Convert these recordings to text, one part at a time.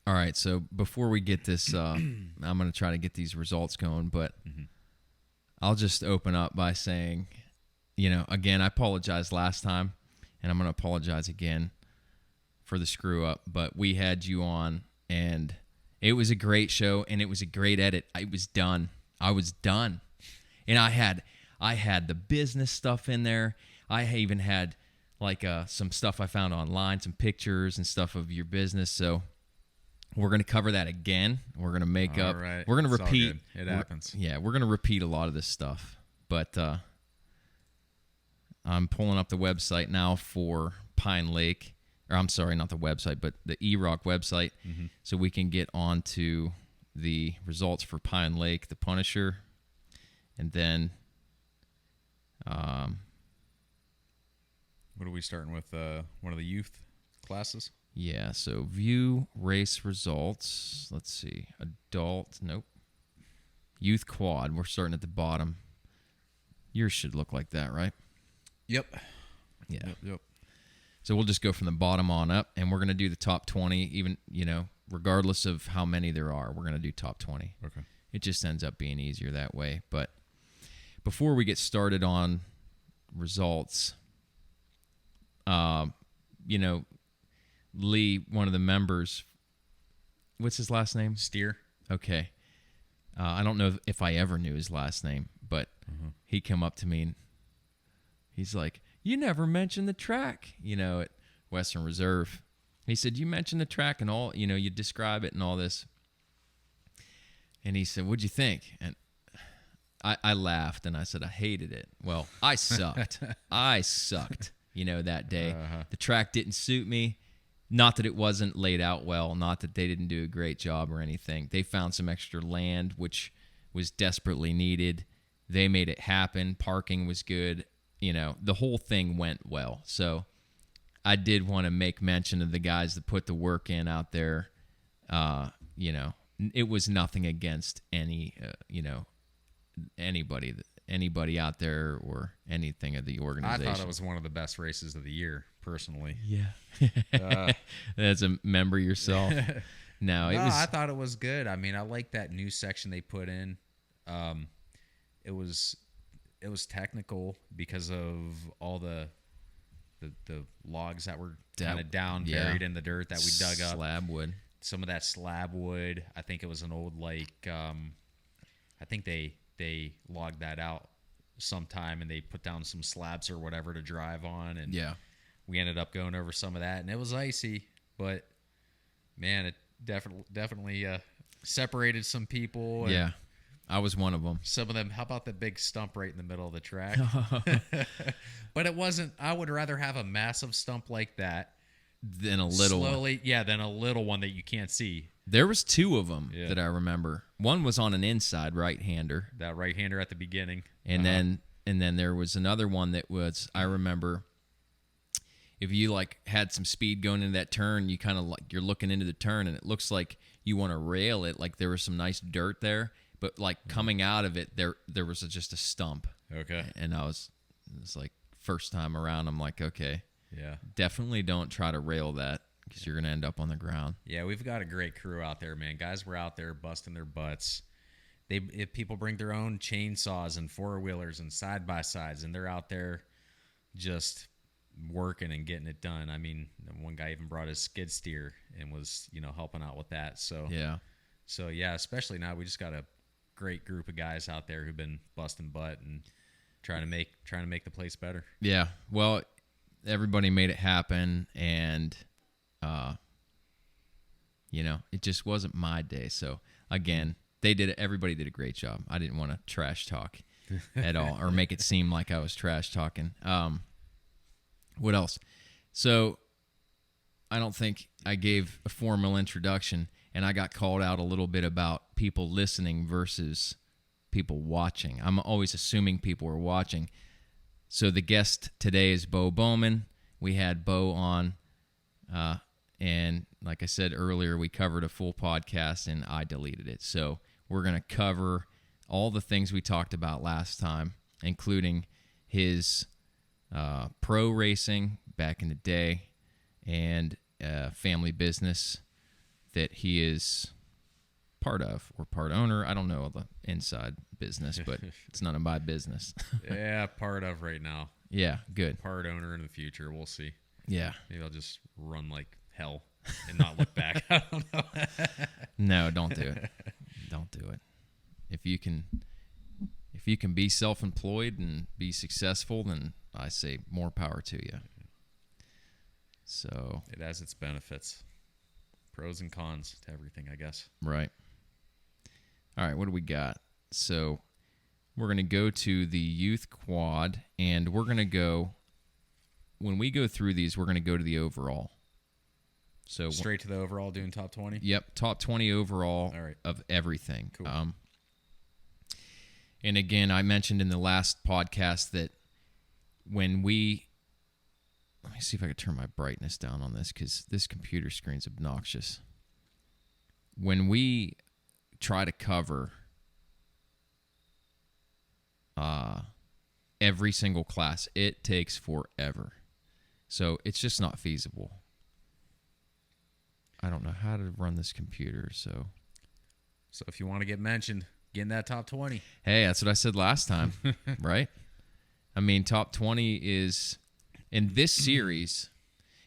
All right, so before we get this, I'm going to try to get these results going, but I'll just open up by saying, again, I apologized last time, and I'm going to apologize again for the screw-up, but we had you on, and it was a great show, and it was a great edit. I was done. And I had the business stuff in there. I even had, some stuff I found online, some pictures and stuff of your business, so... We're going to cover that again. We're going to make up. Right. We're going to It's repeat. all good. It happens. Yeah, we're going to repeat a lot of this stuff. But I'm pulling up the website now for Pine Lake. Or I'm sorry, not the website, but the EROC website. So we can get on to the results for Pine Lake, the Punisher. And then... what are we starting with? One of the youth classes? Yeah, so view race results. Let's see. Adult, nope. Youth quad, we're starting at the bottom. Yours should look like that, right? Yep. Yeah. Yep. So we'll just go from the bottom on up, and we're going to do the top 20, even, regardless of how many there are, we're going to do top 20. Okay. It just ends up being easier that way. But before we get started on results, Lee, one of the members, what's his last name? Steer. Okay. I don't know if I ever knew his last name, but he came up to me and he's like, "You never mentioned the track, at Western Reserve." He said, "You mentioned the track and all, you describe it and all this." And he said, "What'd you think?" And I laughed and I said, "I hated it." Well, I sucked. That day. The track didn't suit me. Not that it wasn't laid out well, not that they didn't do a great job or anything. They found some extra land, which was desperately needed. They made it happen. Parking was good. The whole thing went well. So I did want to make mention of the guys that put the work in out there. It was nothing against anybody out there or anything of the organization. I thought it was one of the best races of the year, personally. Yeah. As a member yourself. I thought it was good. I mean, I like that new section they put in. It was technical because of all the logs that were kind of buried in the dirt that we dug up. Slab wood. Some of that slab wood. I think it was an old I think they logged that out sometime and they put down some slabs or whatever to drive on, and we ended up going over some of that, and it was icy, but man, it definitely separated some people. Yeah, I was one of them. Some of them. How about the big stump right in the middle of the track? But it wasn't. I would rather have a massive stump like that than a little one. Than a little one that you can't see. There was two of them that I remember. One was on an inside right-hander. That right-hander at the beginning. And then there was another one that was, I remember, if you had some speed going into that turn, you kind of you're looking into the turn and it looks like you want to rail it, like there was some nice dirt there, but coming out of it, there was just a stump. Okay. And it was first time around, I'm like, okay. Yeah. Definitely don't try to rail that, because you're going to end up on the ground. Yeah, we've got a great crew out there, man. Guys were out there busting their butts. If people bring their own chainsaws and four-wheelers and side-by-sides, and they're out there just working and getting it done. I mean, one guy even brought his skid steer and was, helping out with that. So especially now, we just got a great group of guys out there who've been busting butt and trying to make the place better. Yeah, well, everybody made it happen, and it just wasn't my day. So again, everybody did a great job. I didn't want to trash talk at all or make it seem like I was trash talking. What else? So I don't think I gave a formal introduction, and I got called out a little bit about people listening versus people watching. I'm always assuming people are watching. So the guest today is Bo Bowman. We had Bo on, and like I said earlier, we covered a full podcast, and I deleted it. So we're going to cover all the things we talked about last time, including his pro racing back in the day and family business, that he is part of or part owner. I don't know the inside business, but it's none of my business. Yeah, part of right now. Yeah, good. Part owner in the future. We'll see. Yeah. Maybe I'll just run like hell and not look back. I don't know. No, don't do it. Don't do it. If you can be self-employed and be successful, then I say more power to you. So it has its benefits. Pros and cons to everything, I guess. Right. All right, what do we got? So we're going to go to the youth quad, and we're going to go, when we go through these, we're going to go to the overall. So straight to the overall, doing top 20? Yep, top 20 overall of everything. Cool. And again, I mentioned in the last podcast that when we, let me see if I can turn my brightness down on this because this computer screen's obnoxious. When we try to cover every single class, it takes forever. So it's just not feasible. I don't know how to run this computer, so if you want to get mentioned, get in that top 20. Hey, that's what I said last time, right? I mean, top 20 is, in this series,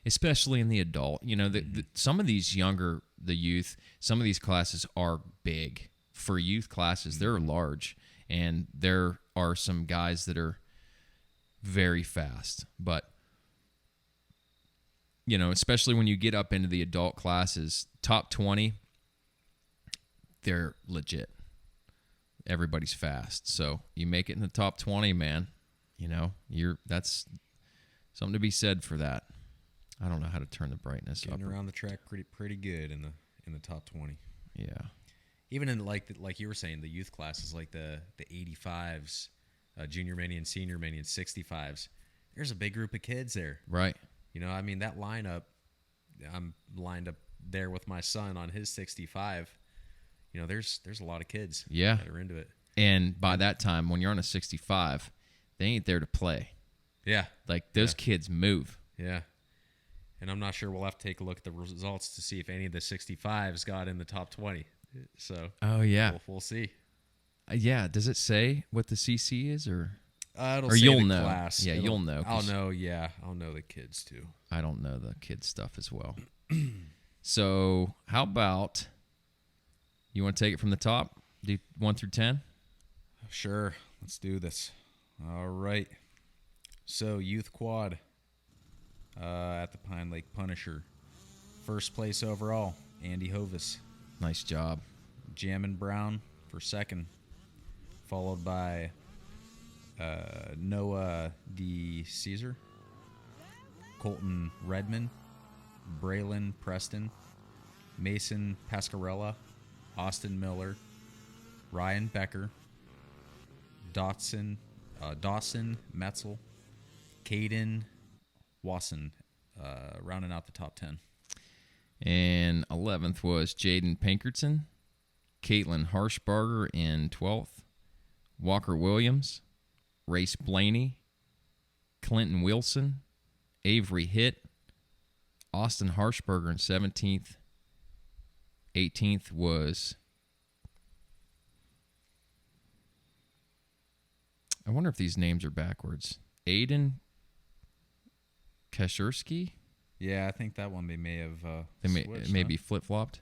especially in the adult, you know, some of these younger, the youth, some of these classes are big. For youth classes, they're large, and there are some guys that are very fast, but you know, especially when you get up into the adult classes, top 20, they're legit. Everybody's fast. So you make it in the top 20, man, you know, that's something to be said for that. I don't know how to turn the brightness up. Getting around the track pretty good in the top 20. Yeah. Even in like you were saying, the youth classes, like the 85s, junior mini and senior mini and 65s, there's a big group of kids there. Right. You know, I mean, that lineup, I'm lined up there with my son on his 65. You know, there's a lot of kids that are into it. And by that time, when you're on a 65, they ain't there to play. Yeah. Like, those kids move. Yeah. And I'm not sure, we'll have to take a look at the results to see if any of the 65s got in the top 20. So, oh, yeah. We'll see. Yeah. Does it say what the CC is, or it'll or say you'll the know? Class. Yeah, you'll know. I'll know. Yeah, I'll know the kids too. I don't know the kids stuff as well. So, how about you want to take it from the top? Do 1 through 10? Sure. Let's do this. All right. So, youth quad at the Pine Lake Punisher. First place overall, Andy Hovis. Nice job. Jammin Brown for second, followed by Noah D. Caesar, Colton Redmond, Braylon Preston, Mason Pascarella, Austin Miller, Ryan Becker, Dawson Metzel, Caden Wasson, rounding out the top 10. And 11th was Jaden Pinkerton, Caitlin Harshbarger in 12th, Walker Williams, Race Blaney, Clinton Wilson, Avery Hitt, Austin Harshberger in 17th. 18th was, I wonder if these names are backwards. Aiden Kashersky? Yeah, I think that one they may have It may be flip-flopped.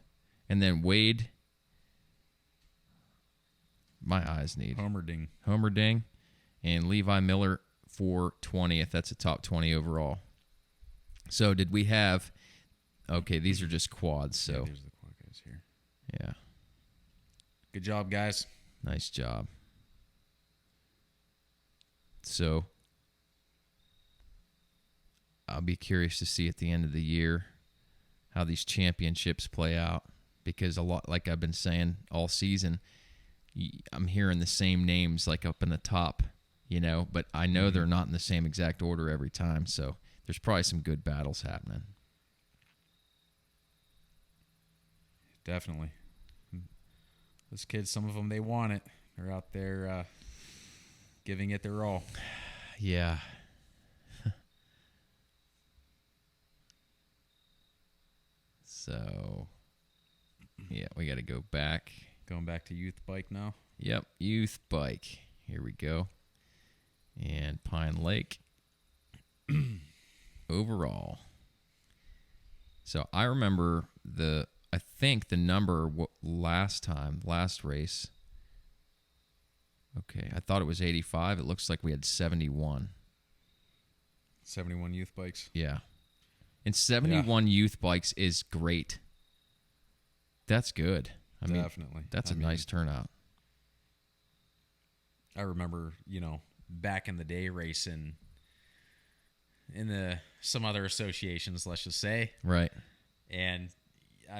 And then Wade, my eyes need. Homerding. And Levi Miller for 20th. That's a top 20 overall. So did we have, okay, these are just quads. So yeah, there's the quad guys here. Yeah. Good job, guys. Nice job. So I'll be curious to see at the end of the year how these championships play out, because a lot, like I've been saying all season, I'm hearing the same names like up in the top, you know, but I know they're not in the same exact order every time. So there's probably some good battles happening. Definitely. Those kids, some of them, they want it. They're out there giving it their all. Yeah. So Yeah, we got to go back. Going back to youth bike now. Yep, youth bike. Here we go. And Pine Lake. Overall. So I remember I think the number last race. Okay, I thought it was 85. It looks like we had 71. 71 youth bikes. Yeah. And 71 youth bikes is great. That's good. Definitely. That's a nice turnout. I remember, back in the day racing in some other associations, let's just say. Right. And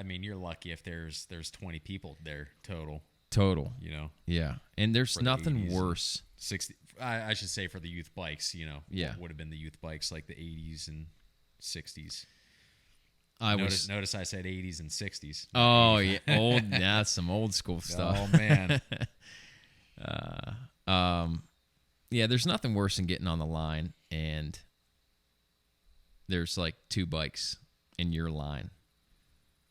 you're lucky if there's 20 people there total. Yeah. And there's nothing 80s, worse. 60. I should say for the youth bikes, Yeah. what would have been the youth bikes like the 80s and 60s. Notice I said 80s and 60s. Oh, yeah. That's some old school stuff. Oh, man. Yeah, there's nothing worse than getting on the line and there's like 2 bikes in your line.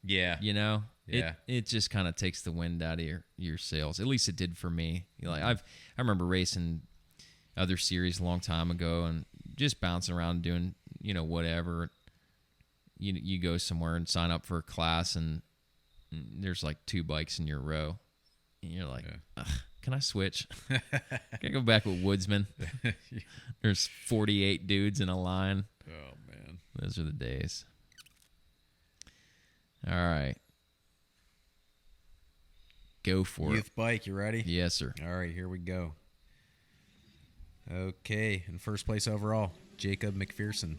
Yeah. Yeah. It just kind of takes the wind out of your sails. At least it did for me. I remember racing other series a long time ago and just bouncing around doing, whatever. You go somewhere and sign up for a class and there's like 2 bikes in your row. And you're like, can I switch? Can I go back with Woodsman? There's 48 dudes in a line. Oh, man. Those are the days. All right. Go for it. Youth bike, you ready? Yes, sir. All right, here we go. Okay, in first place overall, Jacob McPherson.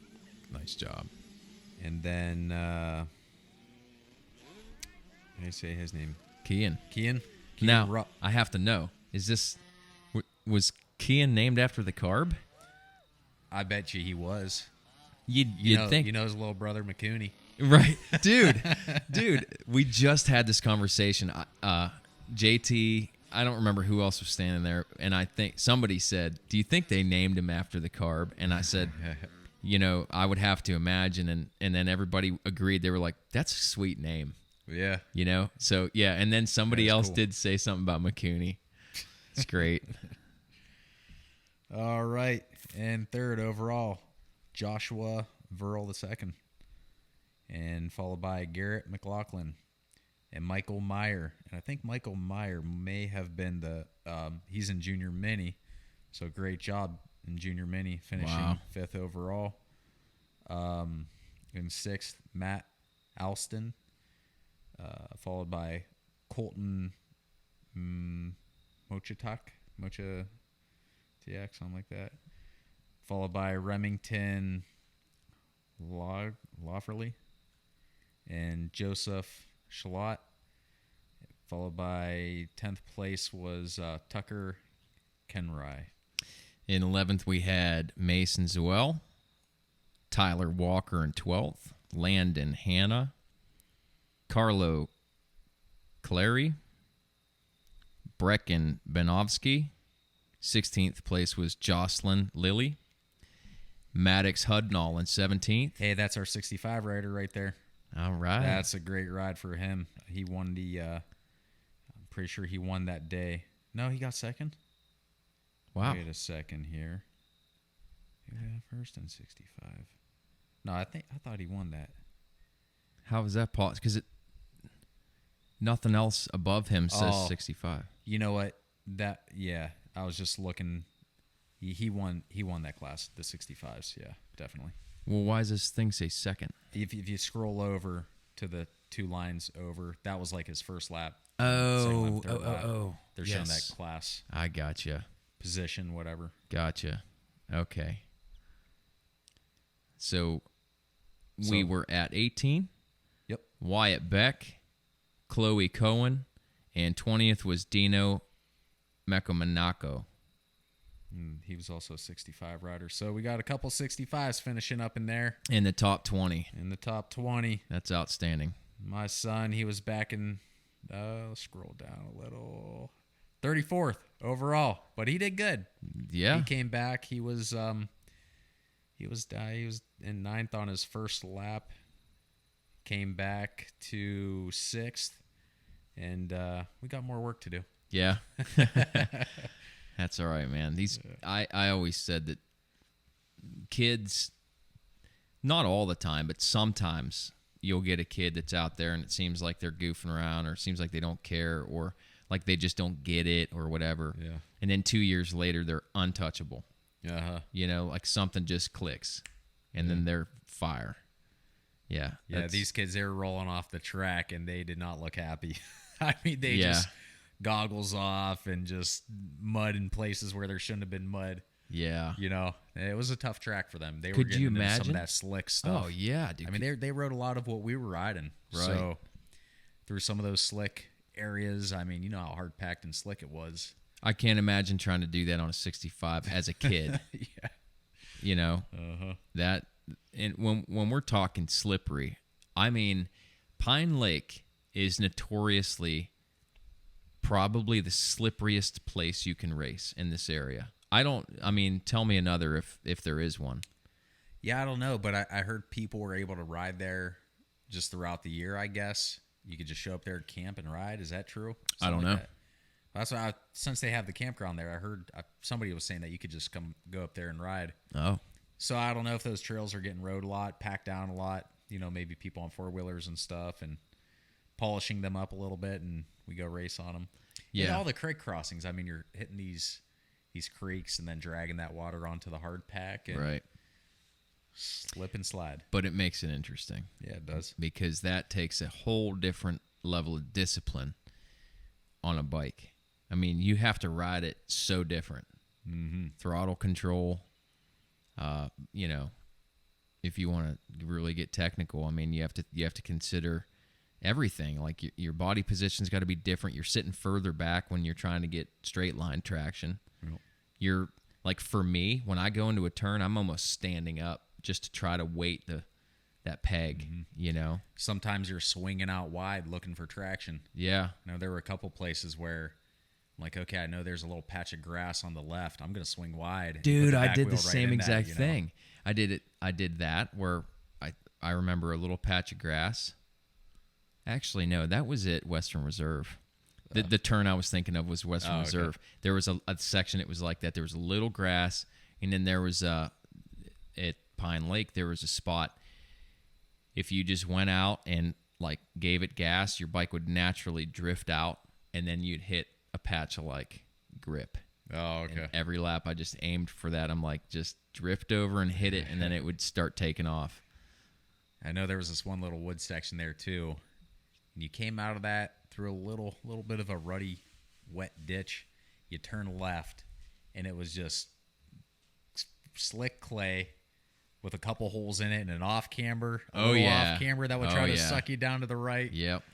Nice job. And then, how do I say his name? Kian. Now, I have to know, was Kian named after the carb? I bet you he was. You'd think. You know his little brother, McCooney. Right. Dude, we just had this conversation. JT, I don't remember who else was standing there, and I think somebody said, do you think they named him after the carb? And I said, I would have to imagine, and then everybody agreed. They were like, that's a sweet name. Yeah. So, yeah, and then somebody else cool. did say something about McCooney. It's great. All right, and third overall, Joshua Verl II, and followed by Garrett McLaughlin and Michael Meyer. And I think Michael Meyer may have been he's in Junior Mini, so great job in Junior Mini, finishing 5th overall. In 6th, Matt Alston, followed by Colton Mocha TX, something like that. Followed by Remington Lawferley and Joseph Shalott. Followed by 10th place was Tucker Kenry. In 11th, we had Mason Zuel, Tyler Walker in 12th, Landon Hanna, Carlo Clary, Brecken Benovsky. 16th place was Jocelyn Lilly. Maddox Hudnall in 17th. Hey, that's our 65 rider right there. All right. That's a great ride for him. He won I'm pretty sure he won that day. No, he got second. Wow. Wait a second here. He got first in 65. No, I thought he won that. How is that possible? Because nothing else above him says 65. You know what? I was just looking. He won that class, the 65s. Yeah, definitely. Well, why does this thing say second? If you scroll over to the 2 lines over, that was like his first lap. Oh. They're showing that class. I gotcha. Position, whatever. Gotcha. Okay. So we were at 18. Yep. Wyatt Beck, Chloe Cohen, and 20th was Dino Mekomanako. He was also a 65 rider. So we got a couple 65s finishing up in there. In the top 20. In the top 20. That's outstanding. My son, he was back in, scroll down a little, 34th overall, but he did good. Yeah. He came back. He was in 9th on his first lap. Came back to 6th. and we got more work to do. Yeah. That's all right, man. I always said that kids, not all the time, but sometimes you'll get a kid that's out there and it seems like they're goofing around, or it seems like they don't care, or like they just don't get it or whatever. Yeah. And then 2 years later, they're untouchable. Uh-huh. You know, like something just clicks, and then they're fire. Yeah. Yeah, these kids, they were rolling off the track, and they did not look happy. I mean, they just goggles off and just mud in places where there shouldn't have been mud. Yeah. You know, it was a tough track for them. They were Could getting you into imagine some of that slick stuff. Oh, yeah, dude. I mean, they rode a lot of what we were riding. Right. So through some of those slick areas, I mean, you know how hard packed and slick it was. I can't imagine trying to do that on a 65 as a kid. Yeah. You know, Uh-huh. that, and when we're talking slippery, I mean, Pine Lake is notoriously probably the slipperiest place you can race in this area. I mean, tell me another if there is one. Yeah, I don't know, but I heard people were able to ride there just throughout the year, I guess. You could just show up there, camp, and ride. Is that true? I don't know. That. That's why, since they have the campground there, I heard somebody was saying that you could just go up there and ride. Oh. So I don't know if those trails are getting rode a lot, packed down a lot. You know, maybe people on four-wheelers and stuff, and polishing them up a little bit, and we go race on them. Yeah. And all the creek crossings. I mean, you're hitting these creeks and then dragging that water onto the hard pack and Right. slip and slide. But it makes it interesting. Yeah, it does. Because that takes a whole different level of discipline on a bike. I mean, you have to ride it so different. Mm-hmm. Throttle control, you know, if you want to really get technical, I mean, you have to consider everything. Like your body position's got to be different. You're sitting further back when you're trying to get straight line traction. Yep. You're like, for me, when I go into a turn, I'm almost standing up just to try to weight that peg, you know. Sometimes you're swinging out wide looking for traction. Yeah. You know, there were a couple places where I'm like, okay, I know there's a little patch of grass on the left. I'm going to swing wide. And Dude, put the I back did wheel the right same in that, exact you know? thing. I did that where I remember a little patch of grass. Actually, no, that was at Western Reserve. The turn I was thinking of was Western Reserve. Okay. There was a section, it was like that. There was a little grass, and then there was at Pine Lake, there was a spot. If you just went out and like gave it gas, your bike would naturally drift out, and then you'd hit a patch of like grip. Oh, okay. And every lap I just aimed for that. I'm like, just drift over and hit it, and then it would start taking off. I know there was this one little wood section there too. And you came out of that through a little bit of a ruddy, wet ditch. You turn left, and it was just slick clay with a couple holes in it and an off camber. Off camber that would try to suck you down to the right. Yep.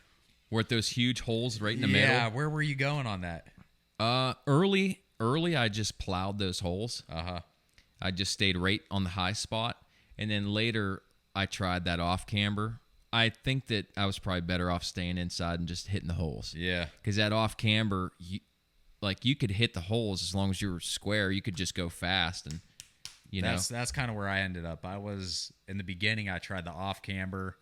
Weren't those huge holes right in the Yeah, middle? where were you going on that? Early, I just plowed those holes. Uh-huh. I just stayed right on the high spot, and then later I tried that off camber. I think that I was probably better off staying inside and just hitting the holes. Yeah. Because that off camber, you could hit the holes as long as you were square. You could just go fast, and that's kind of where I ended up. I was in the beginning. I tried the off camber,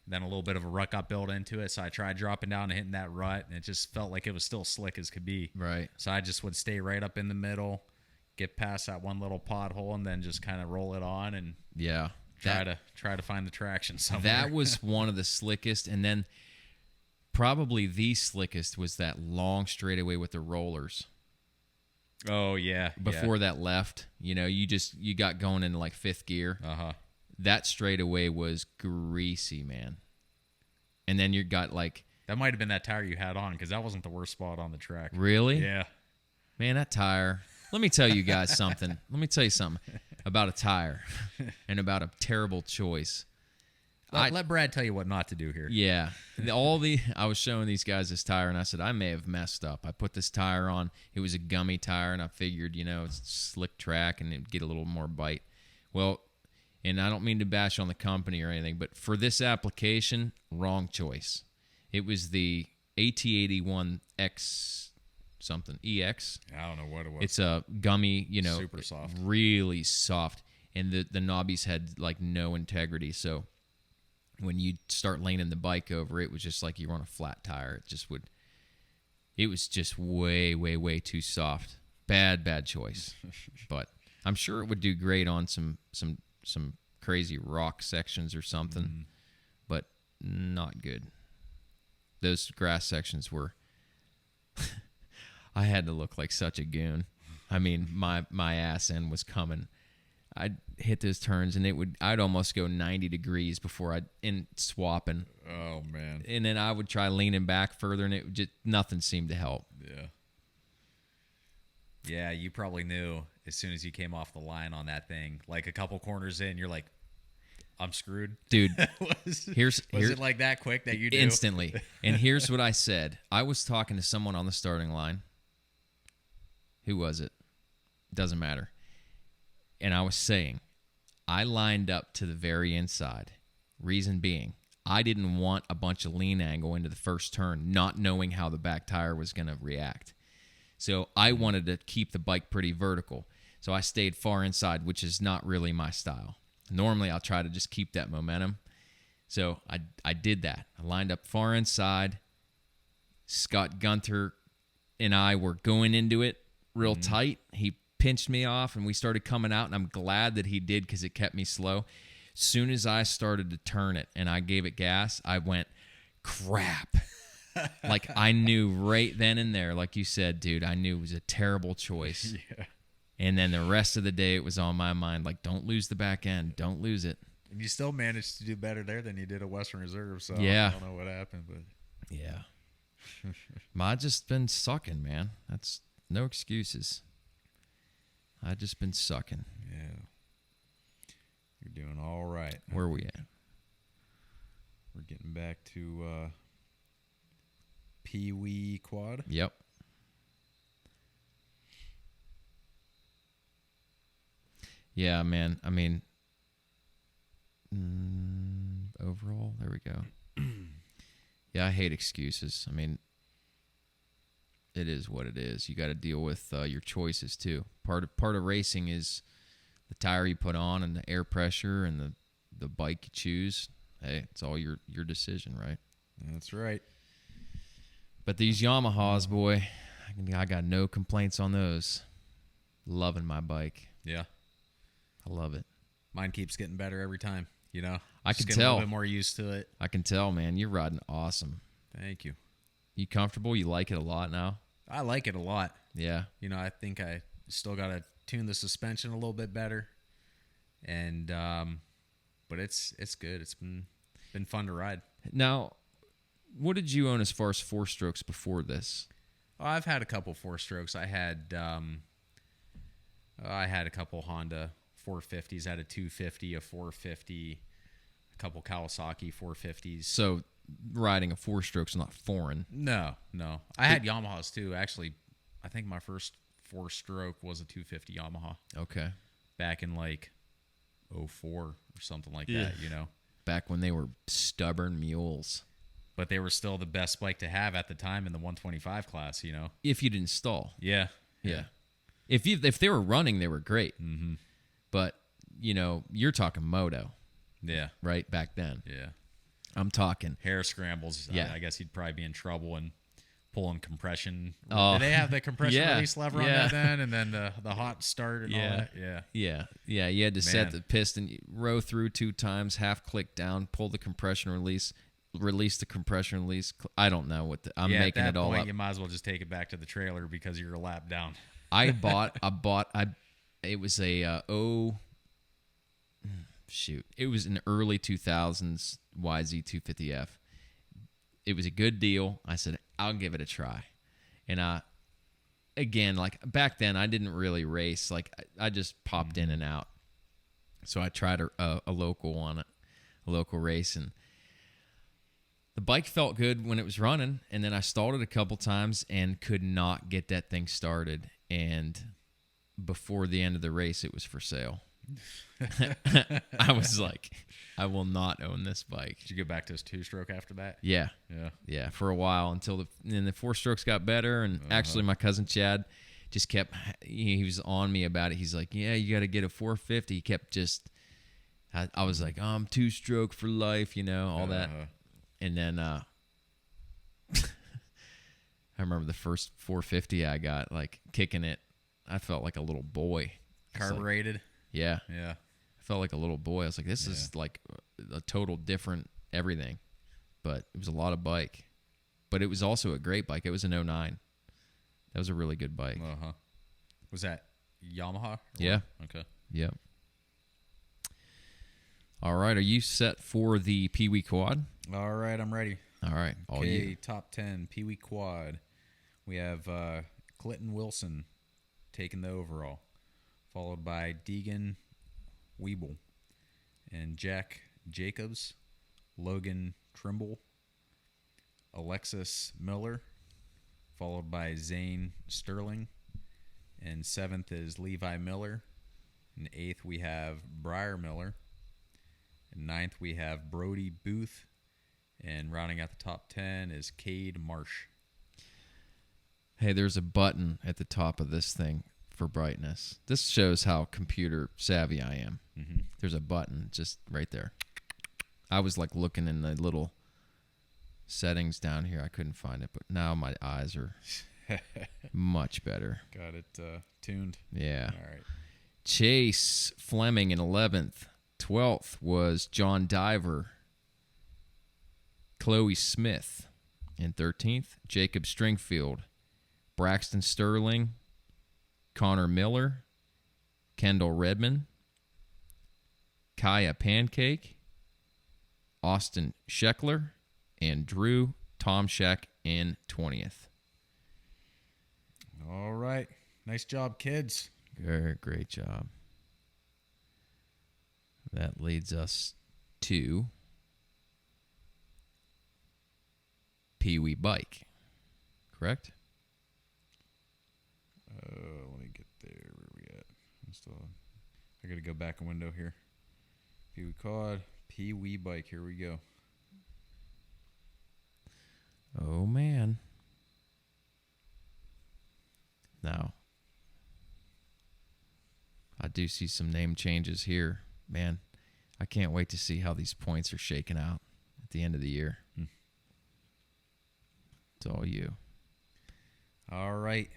then a little bit of a rut got built into it. So I tried dropping down and hitting that rut, and it just felt like it was still slick as could be. Right. So I just would stay right up in the middle, get past that one little pothole, and then just kind of roll it on and try to find the traction somewhere. That was one of the slickest, and then probably the slickest was that long straightaway with the rollers. Oh yeah. Before that left, you got going into like fifth gear. Uh-huh. That straightaway was greasy, man. And then you got like, that might have been that tire you had on, because that wasn't the worst spot on the track. Really? Yeah. Man, that tire. Let me tell you guys something. Let me tell you something about a tire and about a terrible choice. Let Brad tell you what not to do here. Yeah. I was showing these guys this tire, and I said, I may have messed up. I put this tire on. It was a gummy tire, and I figured, it's slick track, and it'd get a little more bite. Well, and I don't mean to bash on the company or anything, but for this application, wrong choice. It was the AT81X something, EX. I don't know what it was. It's a gummy, super soft. Really soft. And the knobbies had like no integrity. So when you start leaning the bike over, it was just like you were on a flat tire. It just would It was just way, way, way too soft. Bad choice. But I'm sure it would do great on some crazy rock sections or something, but not good. Those grass sections were. I had to look like such a goon. I mean, my ass end was coming. I'd hit those turns and I'd almost go 90 degrees before in swapping. Oh man. And then I would try leaning back further and nothing seemed to help. Yeah. Yeah, you probably knew as soon as you came off the line on that thing. Like a couple corners in, you're like, I'm screwed. Dude, was here's it like that quick that you knew? Instantly. And here's what I said. I was talking to someone on the starting line. Who was it? Doesn't matter. And I was saying, I lined up to the very inside. Reason being, I didn't want a bunch of lean angle into the first turn, not knowing how the back tire was going to react. So I wanted to keep the bike pretty vertical. So I stayed far inside, which is not really my style. Normally, I'll try to just keep that momentum. So I did that. I lined up far inside. Scott Gunter and I were going into it real tight. He pinched me off, and we started coming out, and I'm glad that he did because it kept me slow. Soon as I started to turn it and I gave it gas, I went, crap. Like, I knew right then and there, like you said, dude, I knew it was a terrible choice. Yeah. And then the rest of the day, it was on my mind, like, don't lose the back end. Don't lose it. And you still managed to do better there than you did at Western Reserve, so yeah. I don't know what happened, but yeah. I just been sucking, man. That's no excuses. I just been sucking. yeah. You're doing all right. Where are we at? We're getting back to Peewee Quad. Yep. Yeah, man. I mean, overall, there we go. Yeah, I hate excuses. I mean, it is what it is. You got to deal with your choices too. Part of racing is the tire you put on and the air pressure and the bike you choose. Hey, it's all your decision, right? That's right. But these Yamahas, boy, I got no complaints on those. Loving my bike. Yeah. I love it. Mine keeps getting better every time, you know? I Just can getting tell. a little bit more used to it. I can tell, man. You're riding awesome. Thank you. You comfortable? You like it a lot now? I like it a lot. Yeah. You know, I think I still got to tune the suspension a little bit better. And but it's good. It's been fun to ride. Now, what did you own as far as 4-strokes before this? Oh, I've had a couple 4-strokes. I had a couple Honda 450s. I had a 250, a 450, a couple Kawasaki 450s. So riding a 4-stroke's not foreign. No. I had Yamahas too. Actually, I think my first 4-stroke was a 250 Yamaha. Okay. Back in like 04 or something like that, you know. Back when they were stubborn mules. But they were still the best bike to have at the time in the 125 class, you know. If you didn't stall. Yeah. If they were running, they were great. Mm-hmm. But, you know, you're talking moto. Yeah. Right? Back then. Yeah. I'm talking. Hair scrambles. Yeah. I guess he'd probably be in trouble and pulling compression. Oh. Did they have the compression release lever on Yeah. that then? And then the hot start and all that? Yeah. Yeah. You had to set Man. the piston, row through 2 times, half click down, pull the compression release the compression release. I don't know what I'm making at that it all point, up. You might as well just take it back to the trailer because you're a lap down. It was a it was an early 2000s YZ250F. It was a good deal. I said, I'll give it a try. And again, like back then, I didn't really race. Like I just popped in and out. So I tried a local on it, a local race, and the bike felt good when it was running, and then I stalled it a couple times and could not get that thing started. And before the end of the race, it was for sale. I was like, I will not own this bike. Did you go back to his 2-stroke after that? Yeah. Yeah. For a while until the 4-strokes got better. And actually, my cousin Chad just kept, he was on me about it. He's like, yeah, you got to get a 450. He kept just, I was like, I'm 2-stroke for life, you know, all that. And then I remember the first 450 I got, like kicking it. I felt like a little boy. Carbureted. Like, yeah. Yeah. I felt like a little boy. I was like, this is like a total different everything. But it was a lot of bike. But it was also a great bike. It was an 09. That was a really good bike. Uh-huh. Was that Yamaha? Yeah. Okay. Yep. All right. Are you set for the Peewee Quad? All right, I'm ready. All right. All Okay, you. top 10, Peewee Quad. We have Clinton Wilson taking the overall, followed by Deegan Weeble and Jack Jacobs, Logan Trimble, Alexis Miller, followed by Zane Sterling, and 7th is Levi Miller, and 8th we have Briar Miller, and 9th we have Brody Booth, and rounding out the top 10 is Cade Marsh. Hey, there's a button at the top of this thing for brightness. This shows how computer savvy I am. Mm-hmm. There's a button just right there. I was like looking in the little settings down here. I couldn't find it, but now my eyes are much better. Got it tuned. Yeah. All right. Chase Fleming in 11th. 12th was John Diver. Chloe Smith in 13th. Jacob Stringfield. Braxton Sterling. Connor Miller. Kendall Redman. Kaya Pancake. Austin Scheckler. And Drew Tomshak in 20th. All right. Nice job, kids. Great job. That leads us to Peewee Bike, correct? Let me get there. Where are we at? I got to go back a window here. Peewee Quad, Peewee Bike. Here we go. Oh, man. Now, I do see some name changes here. Man, I can't wait to see how these points are shaken out at the end of the year. It's all you. All right.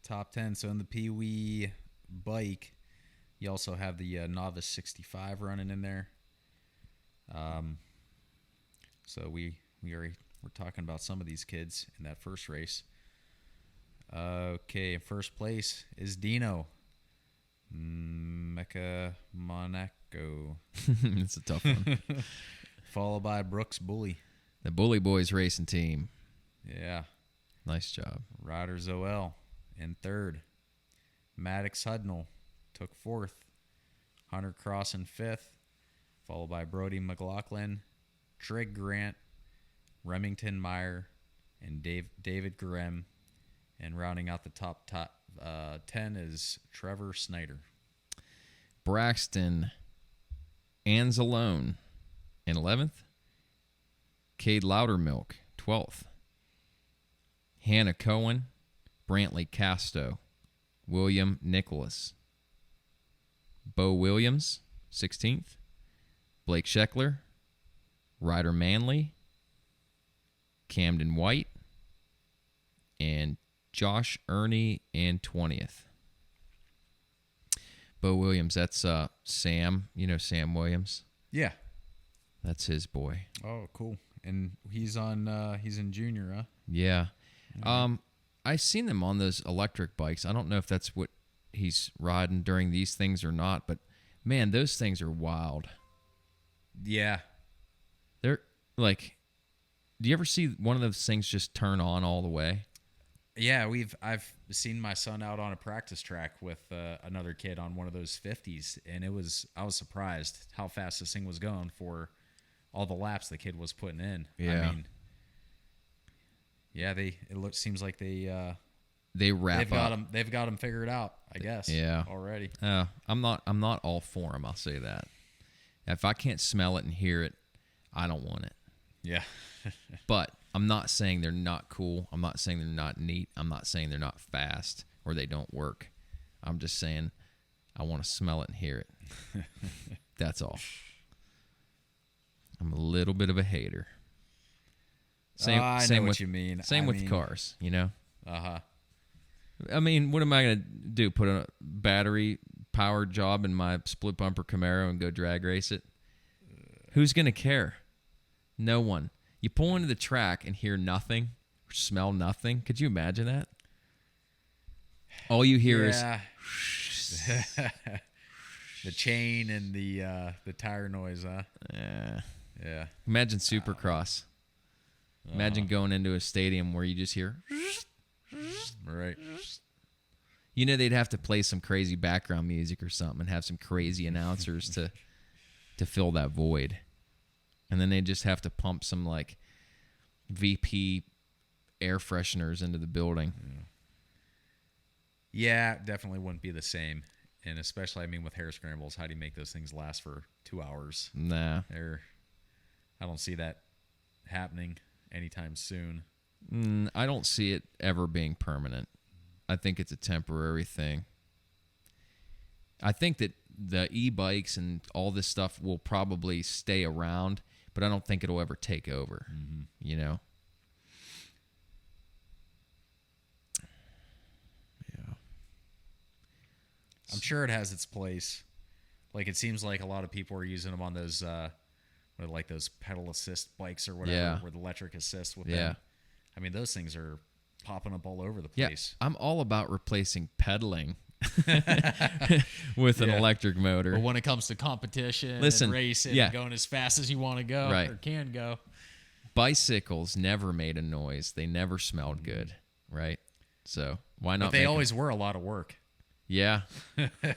Top 10. So in the Peewee Bike, you also have the Novice 65 running in there. So we're talking about some of these kids in that first race. Okay, first place is Dino. Mecca Monaco. It's a tough one. Followed by Brooks Bully. The Bully Boys racing team. Yeah. Nice job. Ryder Zoel in 3rd. Maddox Hudnall took 4th. Hunter Cross in 5th. Followed by Brody McLaughlin, Trig Grant, Remington Meyer, and David Graham. And rounding out the top 10 is Trevor Snyder. Braxton Anzalone in 11th. Cade Loudermilk, 12th. Hannah Cohen, Brantley Casto, William Nicholas. Bo Williams, 16th. Blake Scheckler, Ryder Manley, Camden White, and Josh Ernie in 20th. Bo Williams, that's Sam. You know Sam Williams? Yeah. That's his boy. Oh, cool. And he's in junior, huh? Yeah. I seen them on those electric bikes. I don't know if that's what he's riding during these things or not, but man, those things are wild. Yeah. They're like, do you ever see one of those things just turn on all the way? Yeah, I've seen my son out on a practice track with another kid on one of those 50s, and I was surprised how fast this thing was going for all the laps the kid was putting in. Yeah. I mean, yeah, seems like they wrap up. They've got them figured out, I guess. Yeah. Already. I'm not all for them. I'll say that. If I can't smell it and hear it, I don't want it. Yeah. But I'm not saying they're not cool. I'm not saying they're not neat. I'm not saying they're not fast or they don't work. I'm just saying I want to smell it and hear it. That's all. I'm a little bit of a hater. I know what you mean. Same with cars, you know? Uh-huh. I mean, what am I going to do? Put a battery-powered job in my split bumper Camaro and go drag race it? Who's going to care? No one. You pull into the track and hear nothing, or smell nothing. Could you imagine that? All you hear is the chain and the tire noise, huh? Yeah. Imagine Supercross. Imagine going into a stadium where you just hear. Right. You know they'd have to play some crazy background music or something and have some crazy announcers to fill that void. And then they just have to pump some like VP air fresheners into the building. Yeah, definitely wouldn't be the same. And especially, I mean, with hair scrambles, how do you make those things last for 2 hours? Nah. I don't see that happening anytime soon. I don't see it ever being permanent. I think it's a temporary thing. I think that the e-bikes and all this stuff will probably stay around, but I don't think it'll ever take over, you know? Yeah. I'm sure it has its place. Like, it seems like a lot of people are using them on those, like those pedal assist bikes or whatever, with electric assist with them. I mean, those things are popping up all over the place. Yeah, I'm all about replacing pedaling with an electric motor. But when it comes to competition and racing and going as fast as you want to go or can go. Bicycles never made a noise. They never smelled good, right? So why not? But they always were a lot of work. Yeah. And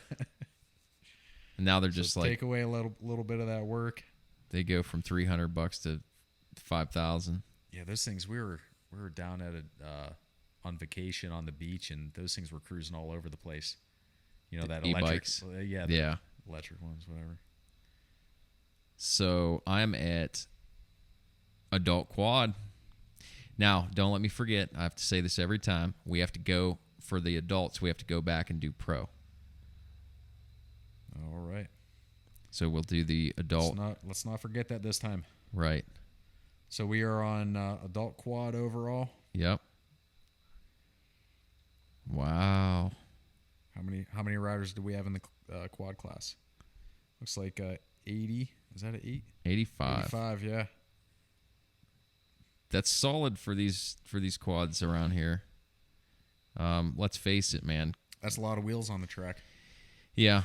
now they're just like... Take away a little bit of that work. They go from $300 to $5,000. Yeah, those things, we were down at on vacation on the beach, and those things were cruising all over the place. You know, that e-bikes. electric, electric ones, whatever. So I'm at Adult Quad. Now, don't let me forget, I have to say this every time. We have to go, for the adults, we have to go back and do pro. All right. So we'll do the adult. Let's not forget that this time. Right. So we are on Adult Quad overall. Yep. Wow. How many riders do we have in the quad class? Looks like 80. Is that an 8? 85. 85, yeah. That's solid for these quads around here. Let's face it, man. That's a lot of wheels on the track. Yeah.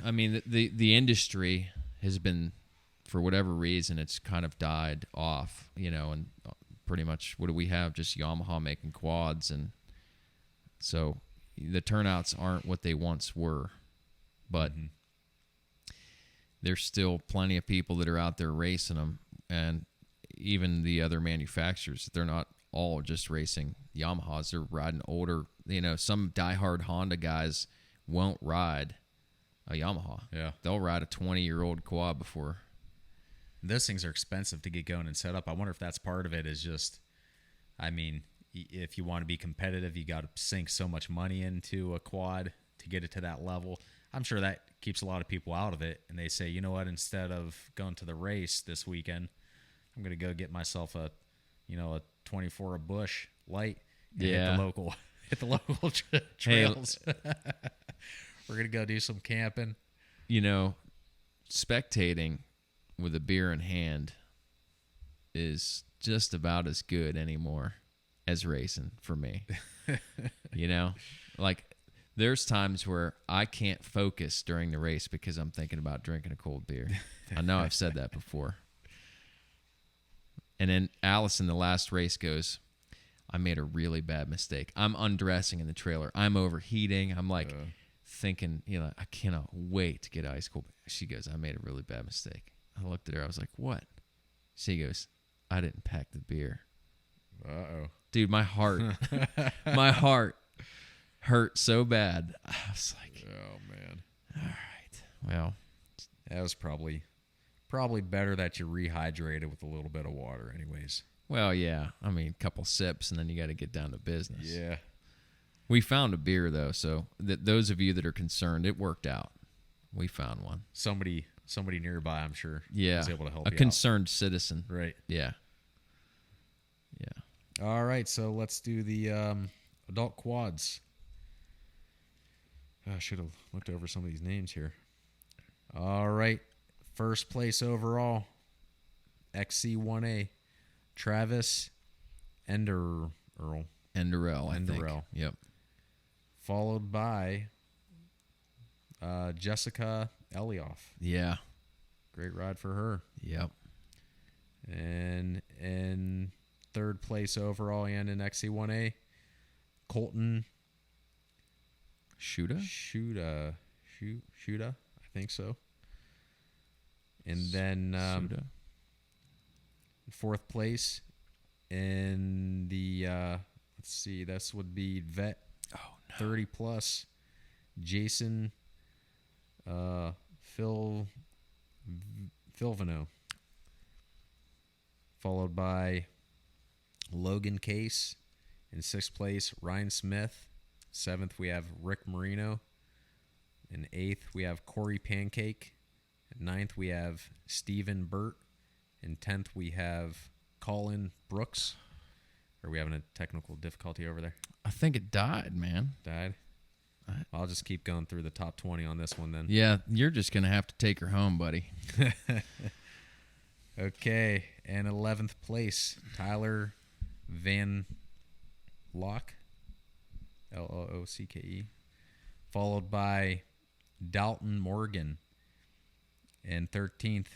I mean, the industry has been, for whatever reason, it's kind of died off, you know, and pretty much what do we have? Just Yamaha making quads. And so the turnouts aren't what they once were, but there's still plenty of people that are out there racing them. And even the other manufacturers, they're not all just racing Yamahas. They're riding older, you know, some diehard Honda guys won't ride a Yamaha. Yeah. They'll ride a 20-year-old quad before. Those things are expensive to get going and set up. I wonder if that's part of it is just, I mean, if you want to be competitive, you got to sink so much money into a quad to get it to that level. I'm sure that keeps a lot of people out of it. And they say, you know what, instead of going to the race this weekend, I'm going to go get myself a 24 a bush light and hit the local trails. Hey, we're going to go do some camping. You know, spectating with a beer in hand is just about as good anymore as racing for me. You know, like there's times where I can't focus during the race because I'm thinking about drinking a cold beer. I know I've said that before. And then Alice in the last race goes, I made a really bad mistake. I'm undressing in the trailer. I'm overheating. I'm like thinking, you know, I cannot wait to get ice cold. She goes, I made a really bad mistake. I looked at her. I was like, what? She goes, I didn't pack the beer. Uh-oh. Dude, my heart hurt so bad. I was like, oh, man. All right. Well, that was probably better that you rehydrated with a little bit of water anyways. Well, yeah. I mean, a couple sips, and then you got to get down to business. Yeah. We found a beer, though, so those of you that are concerned, it worked out. We found one. Somebody nearby, I'm sure, was able to help you out. A concerned citizen. Right. Yeah. All right, so let's do the adult quads. I should have looked over some of these names here. All right, first place overall, XC1A, Travis Enderell. Enderell, I think. Yep. Followed by Jessica Elioff. Yeah. Great ride for her. Yep. And in third place overall and in XC1A, Colton Shuda, I think so. And then fourth place in the let's see, this would be vet 30 plus Jason Filvino, followed by Logan Case. In sixth place, Ryan Smith. Seventh, we have Rick Marino. In eighth, we have Corey Pancake. In ninth, we have Steven Burt. In 10th, we have Colin Brooks. Are we having a technical difficulty over there? I think it died, man. Died? I'll just keep going through the top 20 on this one then. Yeah, you're just going to have to take her home, buddy. Okay, and 11th place, Tyler Van Lock, Lookke, followed by Dalton Morgan. And 13th,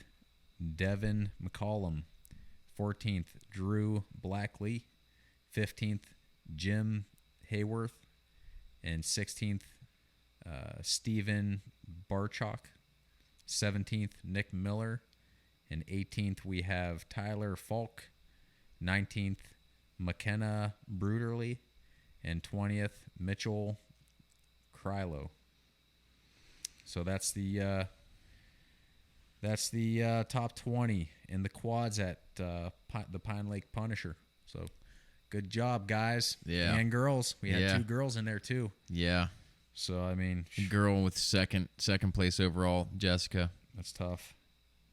Devin McCollum. 14th, Drew Blackley. 15th, Jim Hayworth. And 16th, Stephen Barchok. 17th, Nick Miller. And 18th, we have Tyler Falk. 19th, McKenna Bruderly. And 20th, Mitchell Krylo. So that's the top 20 in the quads at the Pine Lake Punisher. So good job, guys. Yeah. And girls. We had 2 girls in there, too. Yeah. So, I mean, girl with second place overall, Jessica. That's tough.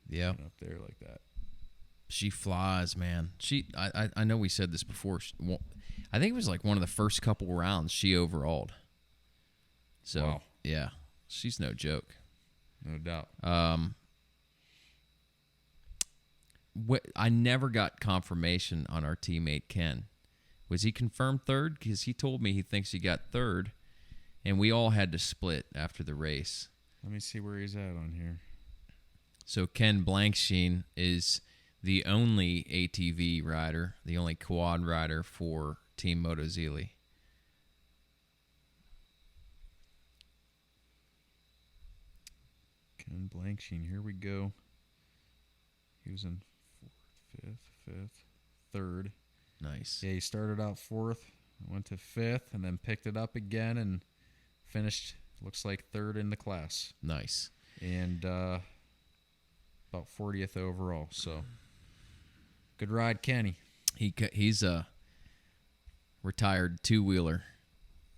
Yeah. Up there like that. She flies, man. I know we said this before. I think it was like one of the first couple rounds she overalled. So, wow. Yeah. She's no joke. No doubt. I never got confirmation on our teammate Ken. Was he confirmed third? Because he told me he thinks he got third, and we all had to split after the race. Let me see where he's at on here. So Ken Blanksheen is the only ATV rider, the only quad rider for Team Motozilli. Ken Blanksheen, here we go. He was in 4th, 5th, 3rd. Nice. Yeah, he started out 4th, went to 5th, and then picked it up again and finished, looks like 3rd in the class. Nice. And about 40th overall. So, good ride, Kenny. He's a retired two-wheeler.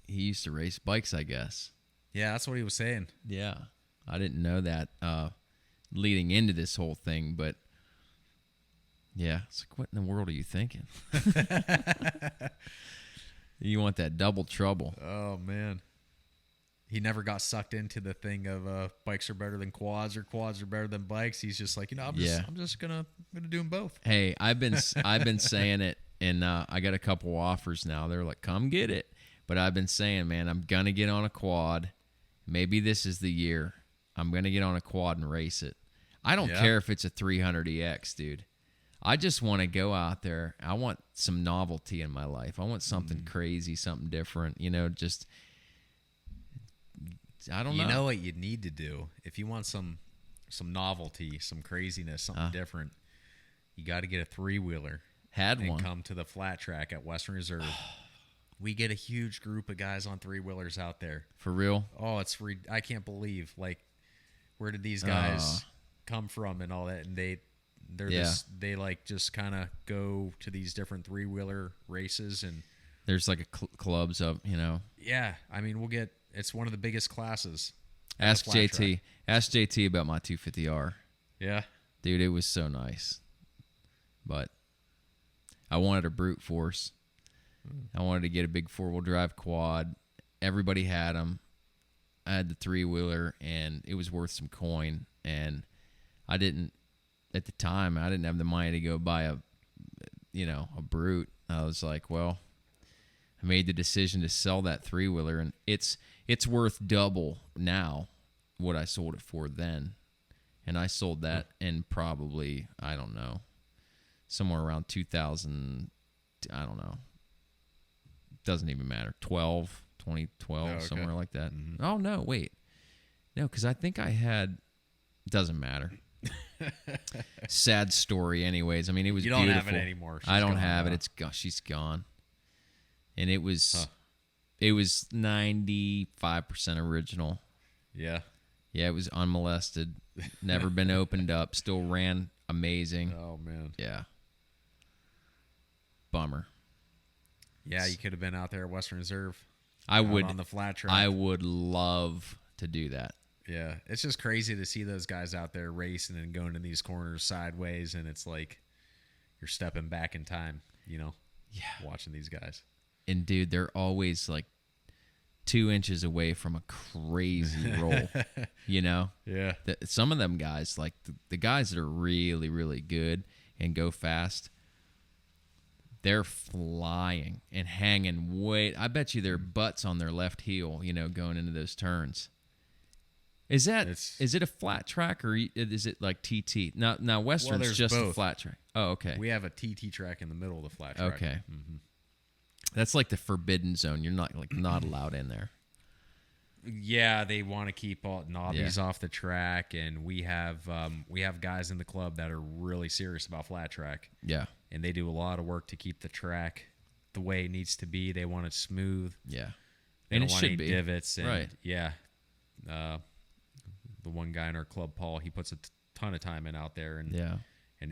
He used to race bikes, I guess. Yeah, that's what he was saying. Yeah. I didn't know that leading into this whole thing, but yeah, it's like, what in the world are you thinking? You want that double trouble. Oh, man. He never got sucked into the thing of bikes are better than quads or quads are better than bikes. He's just like, I'm just gonna do them both. Hey, I've been saying it, and I got a couple offers now. They're like, come get it. But I've been saying, man, I'm gonna get on a quad. Maybe this is the year. I'm gonna get on a quad and race it. I don't care if it's a 300EX, dude. I just want to go out there. I want some novelty in my life. I want something crazy, something different. Just. I don't know. You know what you need to do? If you want some novelty, some craziness, something different, you got to get a 3-wheeler. Had one. Come to the flat track at Western Reserve. We get a huge group of guys on 3-wheelers out there. For real? Oh, I can't believe. Like, where did these guys come from and all that? And they just kind of go to these different 3-wheeler races, and there's like clubs up, Yeah, I mean, it's one of the biggest classes. Ask JT. Ask JT about my 250R. Yeah. Dude, it was so nice. But I wanted a brute force. I wanted to get a big 4-wheel drive quad. Everybody had them. I had the 3-wheeler, and it was worth some coin. And I didn't, at the time, I didn't have the money to go buy a brute. I was like, well, I made the decision to sell that 3-wheeler, and it's worth double now what I sold it for then. And I sold that in probably, I don't know, somewhere around 2000, I don't know. Doesn't even matter. 2012, somewhere like that. Mm-hmm. Oh, no, wait. No, because I think I had, doesn't matter. Sad story anyways. I mean, it was beautiful. You don't have it anymore. I don't have it. It's gone. She's gone. And it was 95% original. Yeah. Yeah, it was unmolested. Never been opened up. Still ran amazing. Oh, man. Yeah. Bummer. Yeah, you could have been out there at Western Reserve. I would on the flat track. I would love to do that. Yeah, it's just crazy to see those guys out there racing and going in these corners sideways, and it's like you're stepping back in time, Yeah. Watching these guys. And dude, they're always like 2 inches away from a crazy roll, Yeah. Some of them guys, like the guys that are really, really good and go fast, they're flying and hanging I bet you their butts on their left heel, going into those turns. Is it a flat track or is it like TT? Now Western's just both. A flat track. Oh, okay. We have a TT track in the middle of the flat track. Okay. Mm-hmm. That's like the forbidden zone. You're not allowed in there. Yeah, they want to keep all knobbies off the track, and we have guys in the club that are really serious about flat track. Yeah. And they do a lot of work to keep the track the way it needs to be. They want it smooth. Yeah. They don't want any divots. And right. Yeah. The one guy in our club, Paul, he puts a ton of time in out there, and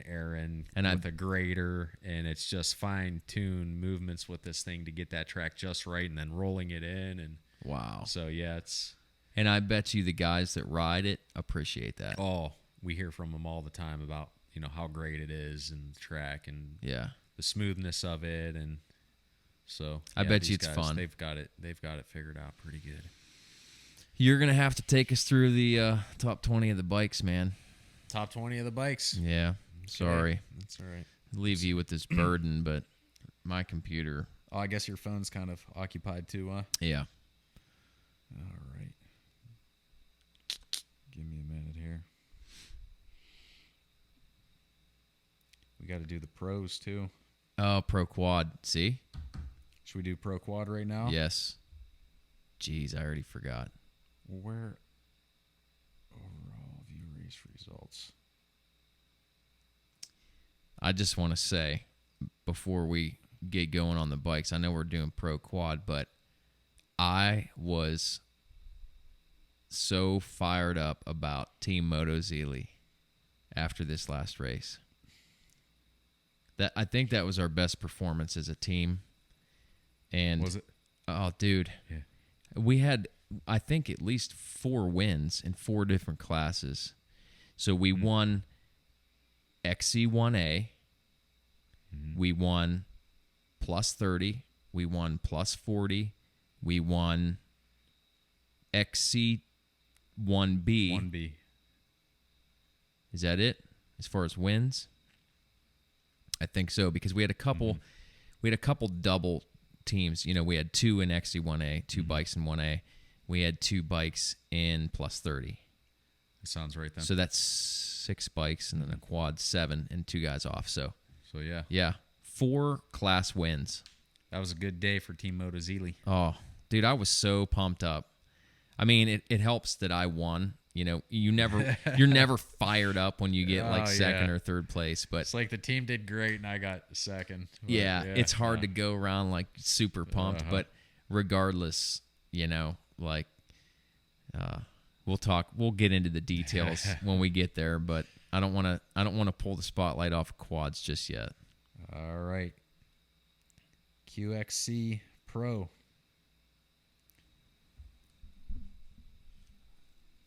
Aaron with a grader, and it's just fine-tuned movements with this thing to get that track just right, and then rolling it in, and wow. So yeah, it's. And I bet you the guys that ride it appreciate that. Oh, we hear from them all the time about how great it is and the track and the smoothness of it, and so I bet you it's fun. They've got it figured out pretty good. You're going to have to take us through the top 20 of the bikes, man. Top 20 of the bikes? Yeah. Okay. Sorry. That's all right. Leave you with this burden, but my computer. Oh, I guess your phone's kind of occupied too, huh? Yeah. All right. Give me a minute here. We got to do the pros too. Oh, Pro Quad. See? Should we do Pro Quad right now? Yes. Jeez, I already forgot. Where overall view race results? I just want to say, before we get going on the bikes, I know we're doing Pro Quad, but I was so fired up about Team Motozilli after this last race. I think that was our best performance as a team. And was it? Oh, dude. Yeah. We had, I think, at least 4 wins in 4 different classes. So we won XC1A. We won plus 30. We won plus 40. We won XC1B. 1B. Is that it as far as wins? I think so, because we had a couple double teams. We had 2 in XC1A, 2 bikes in 1A. We had 2 bikes in plus 30. That sounds right then. So that's 6 bikes and then a quad 7 and 2 guys off. So yeah. Yeah. 4 class wins. That was a good day for Team Motozilli. Oh, dude, I was so pumped up. I mean, it helps that I won. You're never fired up when you get like second or third place, but it's like the team did great and I got second. Yeah, it's hard to go around like super pumped, but regardless, we'll get into the details when we get there, but I don't want to pull the spotlight off of quads just yet. All right. QXC Pro.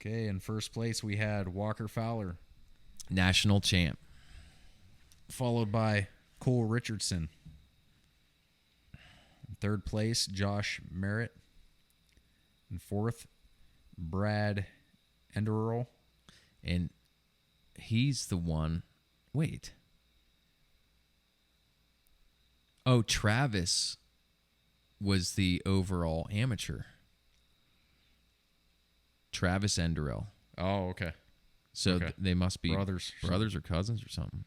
Okay, in first place we had Walker Fowler, national champ, followed by Cole Richardson, Third place, Josh Merritt. And fourth, Brad Enderl. And he's the one. Wait. Oh, Travis was the overall amateur. Travis Enderell. Oh, okay. So Okay. they must be Brothers or cousins or something.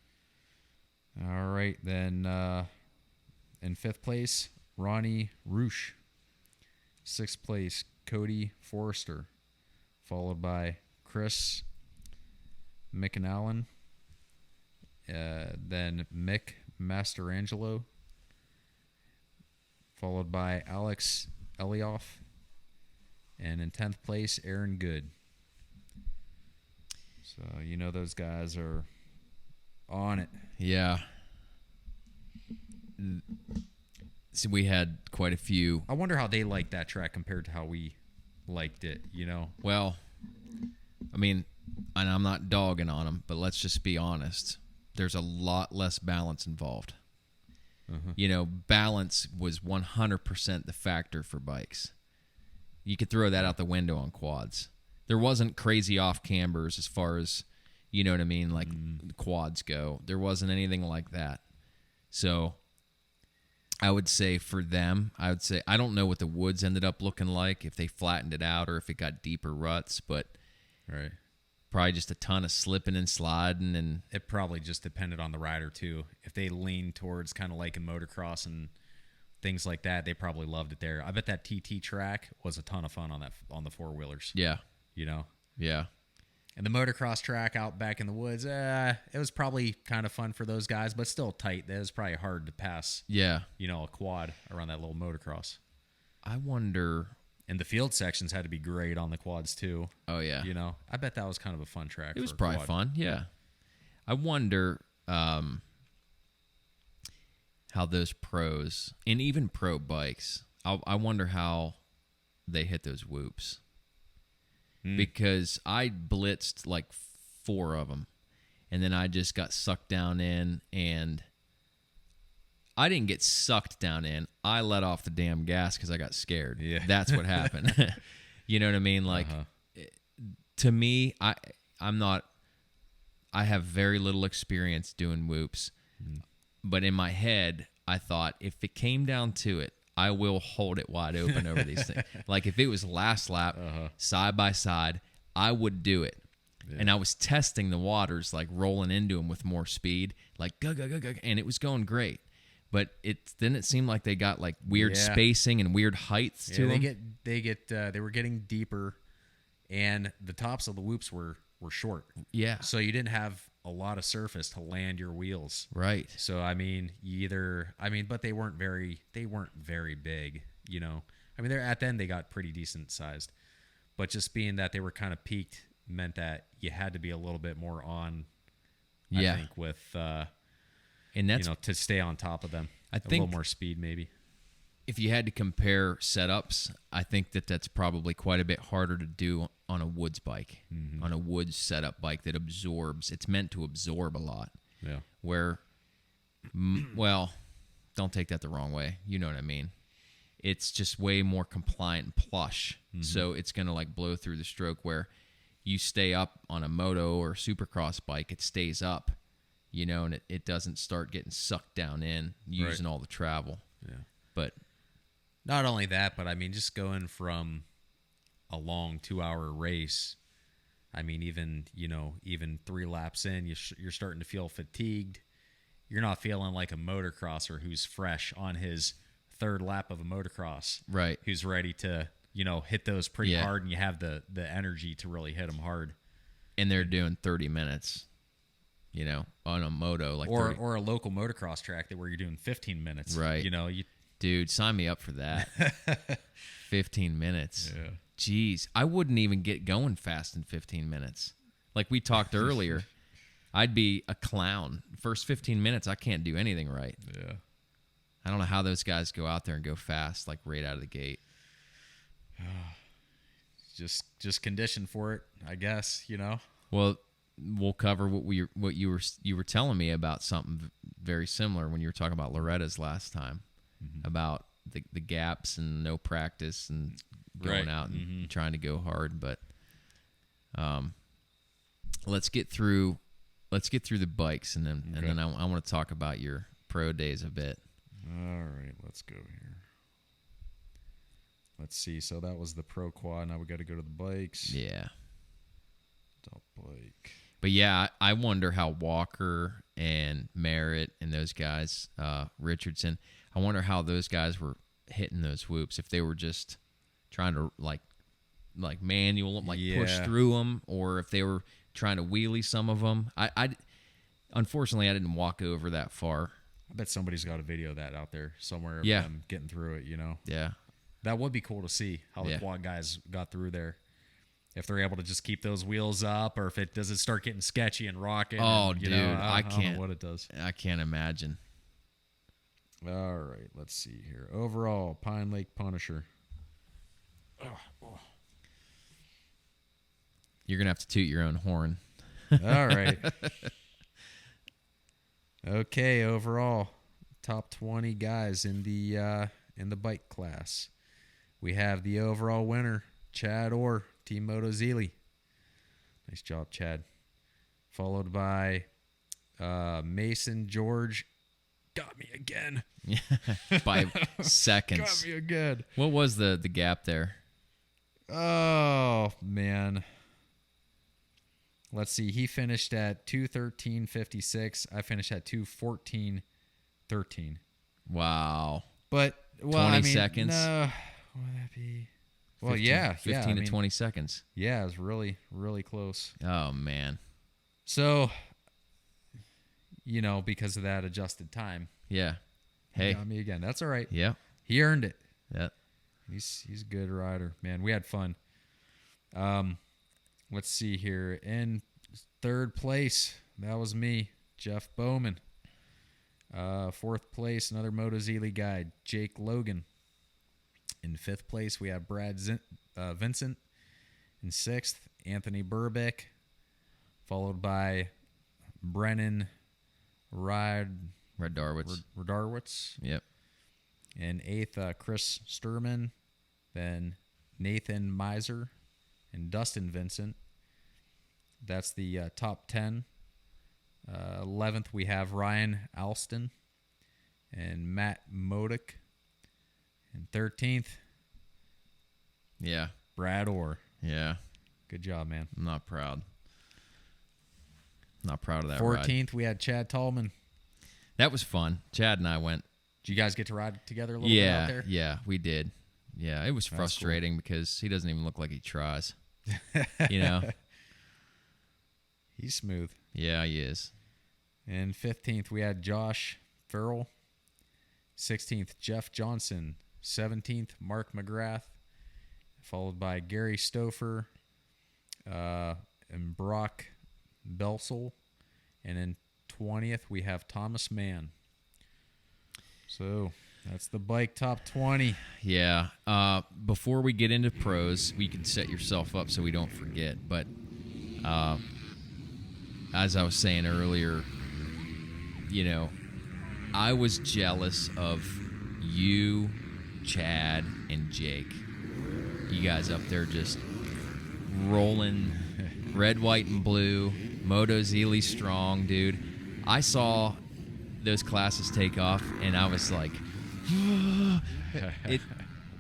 All right, then in fifth place, Ronnie Roosh. Sixth place, Cody Forrester, followed by Chris McAllen, then Mick Masterangelo, followed by Alex Elioff, and in 10th place, Aaron Good. So you know those guys are on it. Yeah. So we had quite a few. I wonder how they liked that track compared to how we liked it, you know? Well, I mean, and I'm not dogging on them, but let's just be honest. There's a lot less balance involved. You know, balance was 100% the factor for bikes. You could throw that out the window on quads. There wasn't crazy off cambers as far as, you know what I mean, like quads go. There wasn't anything like that. So I would say for them, I don't know what the woods ended up looking like, if they flattened it out or if it got deeper ruts, but Right. probably just a ton of slipping and sliding. And It probably just depended on the rider, too. If they leaned towards kind of like in motocross and things like that, they probably loved it there. I bet that TT track was a ton of fun on the four-wheelers. yeah, You know? yeah. And the motocross track out back in the woods, it was probably kind of fun for those guys, but still tight. That was probably hard to pass, Yeah. you know, a quad around that little motocross. I wonder. And the field sections had to be great on the quads, too. Oh, yeah. You know? I bet that was kind of a fun track. It was for a probably quad. fun, yeah. I wonder how those pros, and even pro bikes, I wonder how they hit those whoops. Because I blitzed like 4 of them, and then I just got sucked down in, and I didn't get sucked down in. I let off the damn gas because I got scared. Yeah. That's what happened. You know what I mean? Like, to me, I have very little experience doing whoops, but in my head, I thought if it came down to it, I will hold it wide open over these things. Like if it was last lap, side by side, I would do it. Yeah. And I was testing the waters, like rolling into them with more speed, like go, and it was going great. But then it seemed like they got like weird spacing and weird heights to them. They were getting deeper, and the tops of the whoops were short. Yeah. So you didn't have a lot of surface to land your wheels. Right. So I mean, but they weren't very big, you know. I mean, at the end they got pretty decent sized, but just being that they were kind of peaked meant that you had to be a little bit more on. I think with and that's, to stay on top of them. I think a little more speed maybe. If you had to compare setups, I think that's probably quite a bit harder to do on a woods bike, on a woods setup bike that absorbs. It's meant to absorb a lot. Yeah. Where, well, don't take that the wrong way. You know what I mean? It's just way more compliant and plush. So it's going to like blow through the stroke, where you stay up on a moto or supercross bike, it stays up, you know, and it doesn't start getting sucked down in using all the travel. Yeah. But not only that, but I mean, just going from a long 2-hour race, I mean, even 3 laps in, you're starting to feel fatigued. You're not feeling like a motocrosser who's fresh on his 3rd lap of a motocross, right? Who's ready to, hit those pretty hard, and you have the energy to really hit them hard. And they're doing 30 minutes, on a moto, like or a local motocross track where you're doing 15 minutes, right? Dude, sign me up for that. 15 minutes. Yeah. Jeez, I wouldn't even get going fast in 15 minutes. Like we talked earlier, I'd be a clown. First 15 minutes, I can't do anything right. Yeah. I don't know how those guys go out there and go fast, like right out of the gate. Just conditioned for it, I guess, Well, we'll cover what you were telling me about something very similar when you were talking about Loretta's last time, about the gaps and no practice and going Right. out and trying to go hard. But let's get through the bikes, and then I want to talk about your pro days a bit. All right, let's go here. Let's see. So that was the pro quad. Now we got to go to the bikes. Yeah. Adult bike. But yeah, I wonder how Walker and Merritt and those guys, Richardson, I wonder how those guys were hitting those whoops. If they were just trying to like manual them, push through them, or if they were trying to wheelie some of them. I unfortunately I didn't walk over that far. I bet somebody's got a video of that out there somewhere of Yeah. them getting through it, Yeah. That would be cool to see how the quad guys got through there. If they're able to just keep those wheels up, or if it does start getting sketchy and rocking. Oh, and, dude, I can't don't know what it does. I can't imagine. All right, let's see here. Overall, Pine Lake Punisher. You're gonna have to toot your own horn. All right. Okay, overall, top 20 guys in the bike class. We have the overall winner, Chad Orr, Team Motozilli. Nice job, Chad. Followed by Mason George. Got me again. By seconds. Got me again. What was the gap there? Oh, man. Let's see. He finished at 2:13.56. I finished at 2:14.13. Wow. But, 20 seconds? No. What would that be? Well, 15 to 20 seconds. Yeah, it was really, really close. Oh, man. So, because of that adjusted time. Yeah. He Hey. got me again. That's all right. Yeah. He earned it. Yeah. He's a good rider. Man, we had fun. Let's see here. In third place, that was me, Jeff Bowman. Fourth place, another Motozilli guy, Jake Logan. In fifth place, we have Brad Vincent. In sixth, Anthony Burbick. Followed by Brennan Radarwitz. Yep. In eighth, Chris Sturman. Then Nathan Miser and Dustin Vincent. That's the top 10. 11th, we have Ryan Alston and Matt Modick. And 13th, Yeah. Brad Orr. Yeah. Good job, man. I'm not proud. Not proud of that 14th, ride. we had Chad Tallman. That was fun. Chad and I went. Did you guys get to ride together a little bit out there? Yeah, we did. Yeah, it was frustrating because he doesn't even look like he tries. He's smooth. Yeah, he is. And 15th, we had Josh Farrell. 16th, Jeff Johnson. 17th, Mark McGrath. Followed by Gary Stouffer and Brock Belsel. And then 20th, we have Thomas Mann. So that's the bike top 20. Yeah. Before we get into pros, we can set yourself up so we don't forget. But as I was saying earlier, I was jealous of you, Chad, and Jake. You guys up there just rolling red, white, and blue. Motozilli strong, dude. I saw those classes take off, and I was like,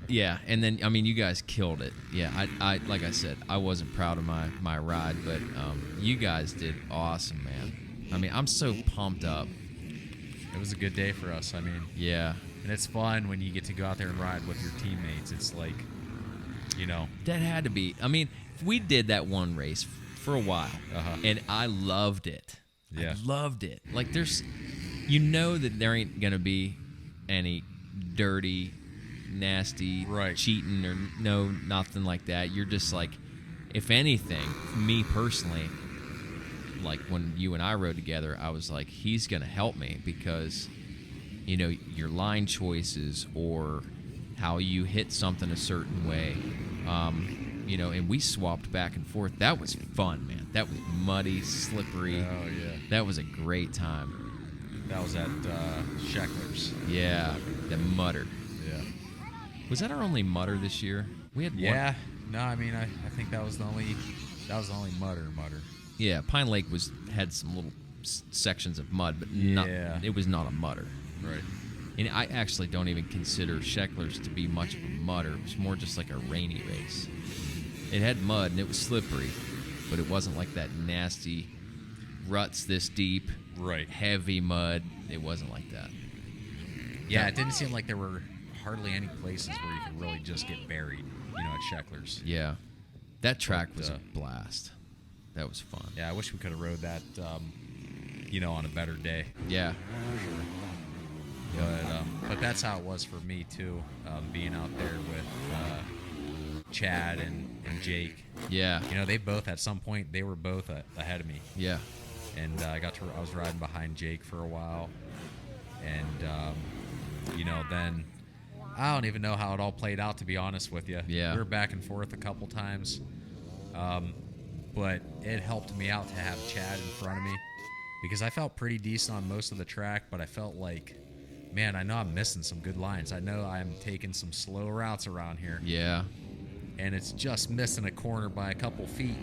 yeah. And then, you guys killed it. Yeah, I like I said, I wasn't proud of my ride, but you guys did awesome, man. I'm so pumped up. It was a good day for us. Yeah. And it's fun when you get to go out there and ride with your teammates. It's like, That had to be. We did that one race for a while, and I loved it. Yeah. I loved it. Like, that there ain't going to be any dirty, nasty cheating or nothing like that. You're just like, if anything, me personally, like when you and I rode together, I was like, he's going to help me because, your line choices or how you hit something a certain way, and we swapped back and forth. That was fun, man. That was muddy, slippery. Oh, yeah. That was a great time. That was at Sheckler's. Yeah, the mudder. Yeah. Was that our only mutter this year? We had Yeah. No, I mean, I think that was the only mutter. Yeah, Pine Lake had some little sections of mud, but it was not a mutter. Right. And I actually don't even consider Sheckler's to be much of a mutter. It was more just like a rainy race. It had mud and it was slippery, but it wasn't like that nasty ruts this deep, right, heavy mud. It wasn't like that. Yeah, it didn't seem like there were hardly any places where you could really just get buried, at Sheckler's. Yeah. That track was a blast. That was fun. Yeah, I wish we could have rode that, on a better day. Yeah. But that's how it was for me, too, being out there with Chad and Jake. Yeah. They both, at some point, they were both ahead of me. Yeah. And I was riding behind Jake for a while. And, then I don't even know how it all played out, to be honest with you. Yeah. We were back and forth a couple times. But it helped me out to have Chad in front of me because I felt pretty decent on most of the track, but I felt like, man, I know I'm missing some good lines. I know I'm taking some slow routes around here. Yeah. And it's just missing a corner by a couple feet.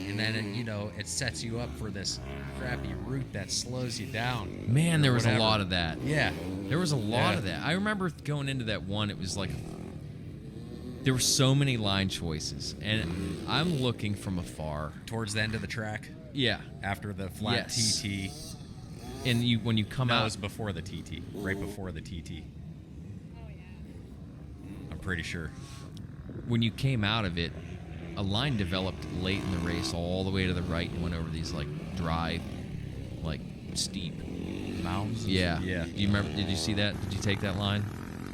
And then, it sets you up for this crappy route that slows you down. Man, there was a lot of that. Yeah. There was a lot of that. I remember going into that one, it was like, there were so many line choices. And I'm looking from afar. Towards the end of the track? Yeah. After the flat TT. And when you come out. That was before the TT. Right before the TT. I'm pretty sure. When you came out of it, a line developed late in the race all the way to the right and went over these dry, steep mountains. Yeah. Yeah. Do you remember? Did you see that? Did you take that line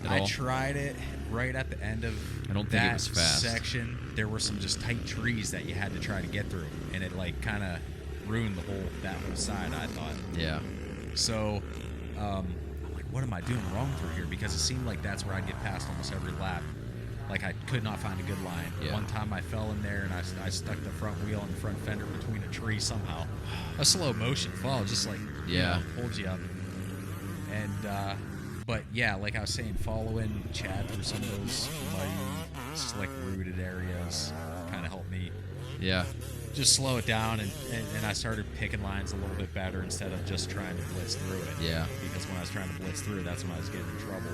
at all? I tried it right at the end of I don't think it was fast. Section. There were some just tight trees that you had to try to get through, and it kind of ruined that whole side, I thought. Yeah. So, I'm like, what am I doing wrong through here? Because it seemed like that's where I'd get past almost every lap. I could not find a good line. Yeah. One time I fell in there and I stuck the front wheel and the front fender between a tree somehow. A slow motion fall, just holds you up. And, but yeah, like I was saying, following Chad through some of those muddy, slick, rooted areas kind of helped me. Yeah. Just slow it down, and I started picking lines a little bit better instead of just trying to blitz through it. Yeah. Because when I was trying to blitz through, that's when I was getting in trouble.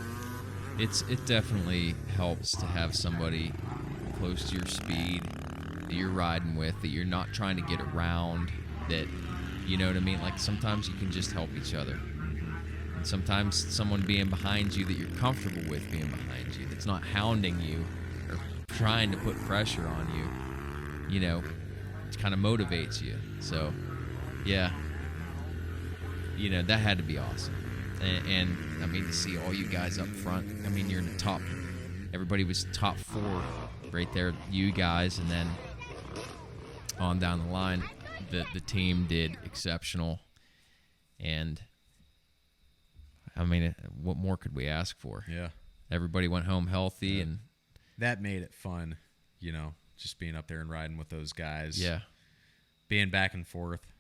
It definitely helps to have somebody close to your speed that you're riding with, that you're not trying to get around, that, you know what I mean? Sometimes you can just help each other. And sometimes someone being behind you that you're comfortable with being behind you, that's not hounding you or trying to put pressure on you, it kind of motivates you. So, yeah, that had to be awesome. And I mean, to see all you guys up front, I mean, you're in the top, everybody was top 4 right there, you guys, and then on down the line, the team did exceptional. And I mean, what more could we ask for? Yeah. Everybody went home healthy, and that made it fun, just being up there and riding with those guys. Yeah. Being back and forth.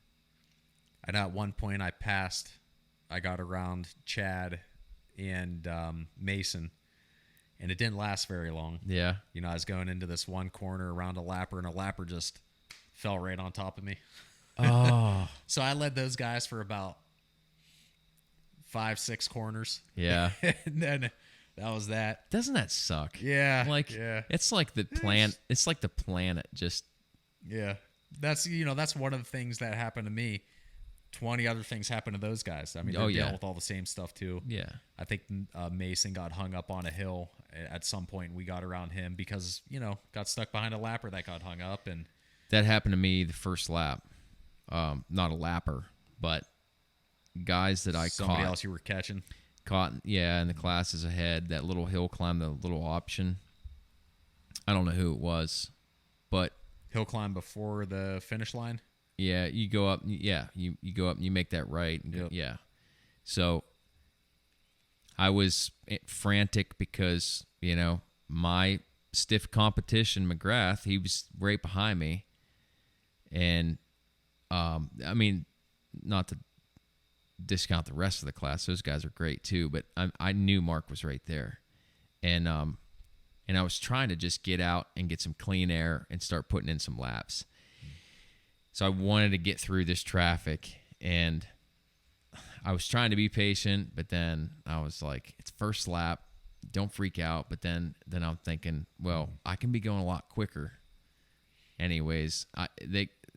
I know at one point I got around Chad and Mason, and it didn't last very long. Yeah. I was going into this one corner around a lapper, and a lapper just fell right on top of me. Oh. So I led those guys for about 5-6 corners. Yeah. And then that was that. Doesn't that suck? Yeah. Yeah. It's like the planet. It's like the planet just. Yeah. That's one of the things that happened to me. 20 other things happened to those guys. I mean, they're dealing with all the same stuff too. Yeah. I think Mason got hung up on a hill at some point. We got around him because, got stuck behind a lapper that got hung up. And that happened to me the first lap. Not a lapper, but guys that I somebody else you were catching. In the classes ahead, that little hill climb, the little option. I don't know who it was, but hill climb before the finish line. Yeah, you go up. Yeah, you go up and you make that right. Yep. Yeah. So I was frantic because, my stiff competition, McGrath, he was right behind me. And, I mean, not to discount the rest of the class. Those guys are great too. But I knew Mark was right there. And and I was trying to just get out and get some clean air and start putting in some laps. So I wanted to get through this traffic, and I was trying to be patient, but then I was like, it's first lap, don't freak out. But then I'm thinking, well, I can be going a lot quicker. Anyways,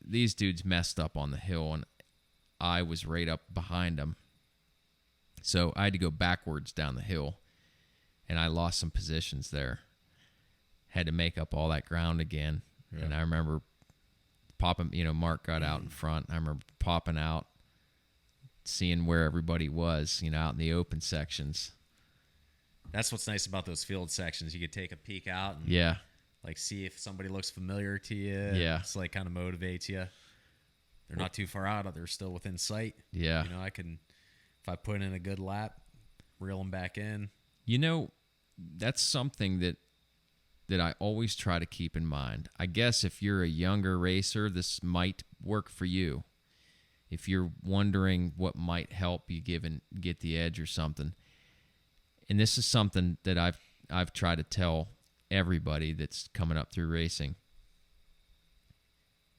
these dudes messed up on the hill, and I was right up behind them. So I had to go backwards down the hill, and I lost some positions there. Had to make up all that ground again. Yeah. And I remember popping, Mark got out in front. I remember popping out, seeing where everybody was, out in the open sections. That's what's nice about those field sections. You could take a peek out and like see if somebody looks familiar to you. Yeah. It's like kind of motivates you. They're not too far out. They're still within sight. Yeah. I can, if I put in a good lap, reel them back in. That's something that I always try to keep in mind. I guess if you're a younger racer, this might work for you. If you're wondering what might help you get the edge or something. And this is something that I've tried to tell everybody that's coming up through racing.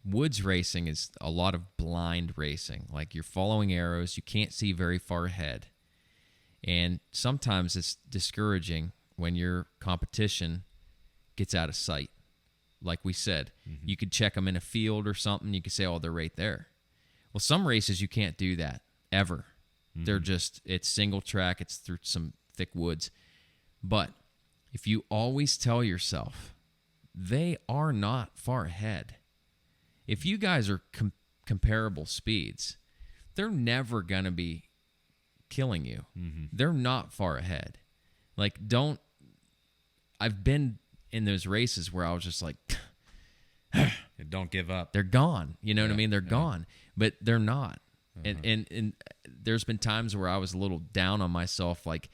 Woods racing is a lot of blind racing. Like, you're following arrows, you can't see very far ahead. And sometimes it's discouraging when your competition gets out of sight. Like we said, you could check them in a field or something. You could say, oh, they're right there. Well, some races you can't do that ever. They're it's single track. It's through some thick woods. But if you always tell yourself, they are not far ahead. If you guys are comparable speeds, they're never going to be killing you. They're not far ahead. Like, I've been in those races where I was just like, don't give up. They're gone. You know what I mean? They're gone, but they're not. And there's been times where I was a little down on myself, like,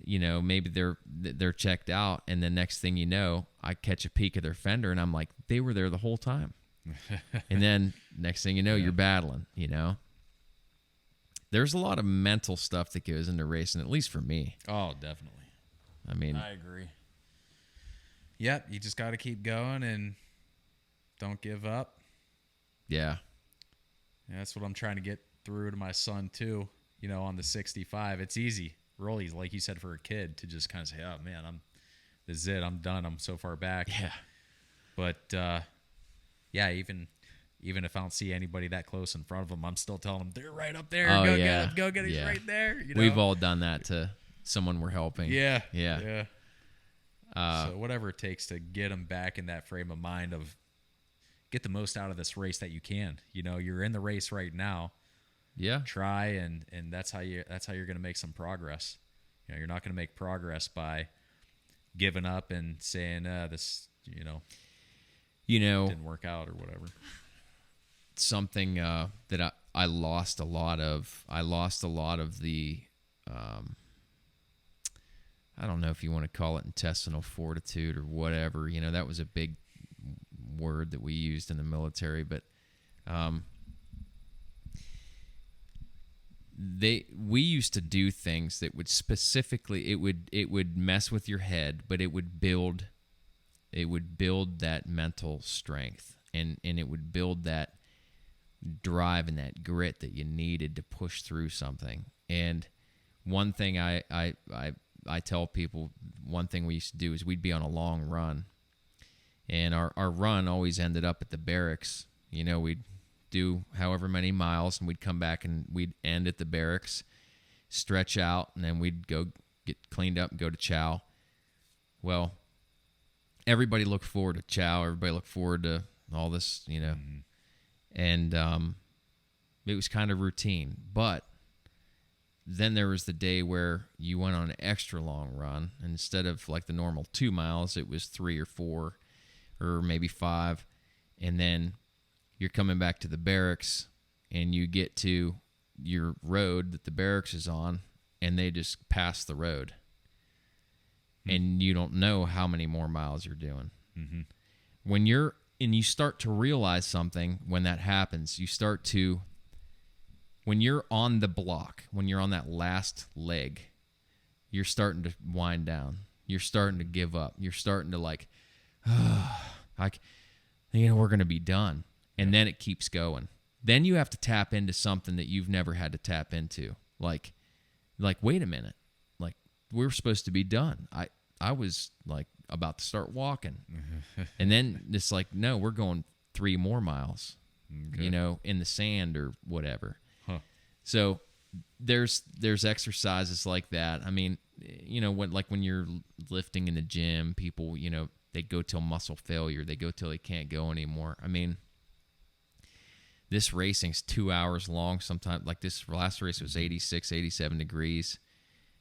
maybe they're checked out, and the next thing you know, I catch a peek of their fender, and I'm like, they were there the whole time. And then next thing you know, you're battling. There's a lot of mental stuff that goes into racing, at least for me. Oh, definitely. I mean, I agree. Yep, you just got to keep going and don't give up. Yeah. That's what I'm trying to get through to my son too. On the 65, it's easy, really, like you said, for a kid to just kind of say, "Oh man, this is it. I'm done. I'm so far back." Yeah. But even if I don't see anybody that close in front of them, I'm still telling them they're right up there. Oh, go yeah. get him. Go get him. He's right there. We've all done that to someone we're helping. Yeah. Yeah. So whatever it takes to get them back in that frame of mind of get the most out of this race that you can. You're in the race right now. Yeah. Try and that's how you're going to make some progress. You're not going to make progress by giving up and saying this, didn't work out or whatever. Something that I lost a lot of. I lost a lot of the I don't know if you want to call it intestinal fortitude or whatever. That was a big word that we used in the military, but we used to do things that would specifically it would mess with your head, but it would build that mental strength, and it would build that drive and that grit that you needed to push through something. And one thing I tell people, one thing we used to do is we'd be on a long run, and our run always ended up at the barracks. We'd do however many miles, and we'd come back and we'd end at the barracks, stretch out, and then we'd go get cleaned up and go to chow. Well, everybody looked forward to chow. Everybody looked forward to all this, and it was kind of routine. But then there was the day where you went on an extra long run, and instead of like the normal 2 miles, it was 3 or 4 or maybe 5, and then you're coming back to the barracks, and you get to your road that the barracks is on, and they just pass the road. And you don't know how many more miles you're doing. When you start to realize something when that happens, when you're on the block, when you're on that last leg, you're starting to wind down. You're starting to give up. You're starting to like, like, we're going to be done. And then it keeps going. Then you have to tap into something that you've never had to tap into. Like, wait a minute. Like, we're supposed to be done. I was like about to start walking. And then it's like, no, we're going 3 more miles, in the sand or whatever. Huh. So there's exercises like that. I mean, when you're lifting in the gym, people, they go till muscle failure. They go till they can't go anymore. I mean, this racing's 2 hours long. Sometimes, like this last race was 86, 87 degrees.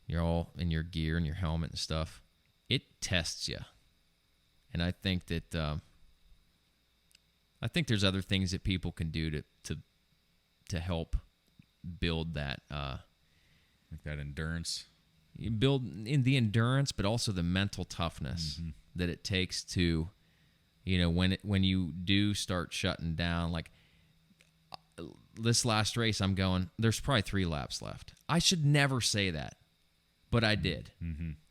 You're all in your gear and your helmet and stuff. It tests you. And I think that there's other things that people can do to help build that like that endurance. You build in the endurance, but also the mental toughness that it takes to, when you do start shutting down. Like this last race, I'm going, there's probably 3 laps left. I should never say that, but I did.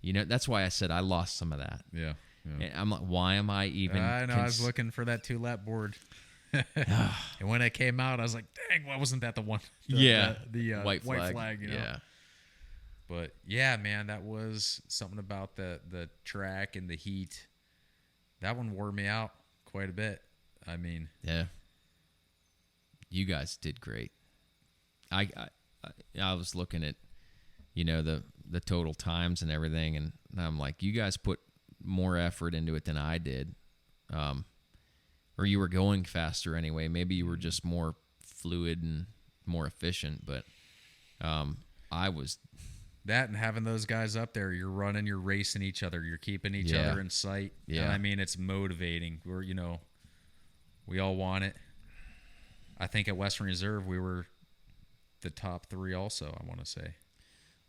That's why I said I lost some of that. Yeah. And I'm like, why am I even? I know. I was looking for that 2-lap board. And when it came out, I was like, dang, why wasn't that the one? The white flag. Yeah. But yeah, man, that was something about the track and the heat. That one wore me out quite a bit. I mean, yeah, you guys did great. I was looking at, the total times and everything, and I'm like, you guys put more effort into it than I did. Or you were going faster anyway. Maybe you were just more fluid and more efficient, but I was. That and having those guys up there, you're running, you're racing each other, you're keeping each other in sight. Yeah. And I mean, it's motivating. We all want it. I think at Western Reserve, we were the top 3 also, I want to say.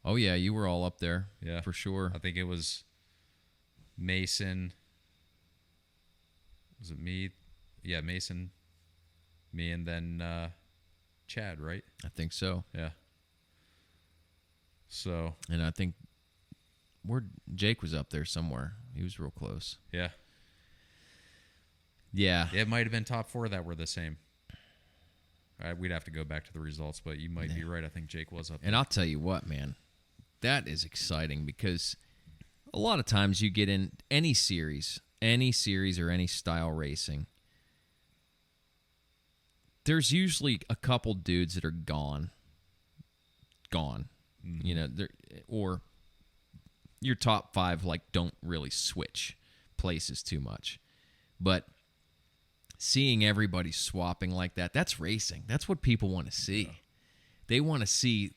Oh, yeah, you were all up there. Yeah. For sure. I think it was Mason. Was it me? Yeah, Mason, me, and then Chad, right? I think so. Yeah. So. And I think Jake was up there somewhere. He was real close. Yeah. Yeah. It might have been top 4 that were the same. We'd have to go back to the results, but you might be right. I think Jake was up there. And I'll tell you what, man, that is exciting because a lot of times you get in any series or any style racing, there's usually a couple dudes that are gone. Or your top 5 don't really switch places too much. But seeing everybody swapping like that, that's racing. That's what people want to see. Yeah. They want to see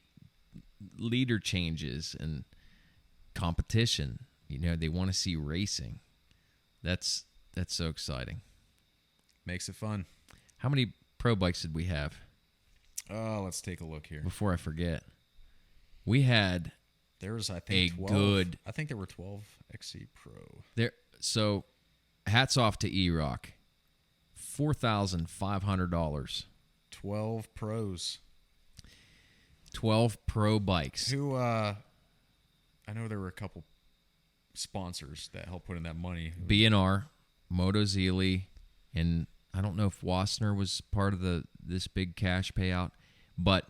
leader changes and competition. They want to see racing. That's so exciting. Makes it fun. How many pro bikes did we have? Oh, let's take a look here. Before I forget. We had there's I think 12. I think there were 12 XC Pro. So hats off to EROC. $4,500. 12 pros. 12 pro bikes. Who I know there were a couple sponsors that helped put in that money. B&R, Motozilli, and I don't know if Wassner was part of this big cash payout, but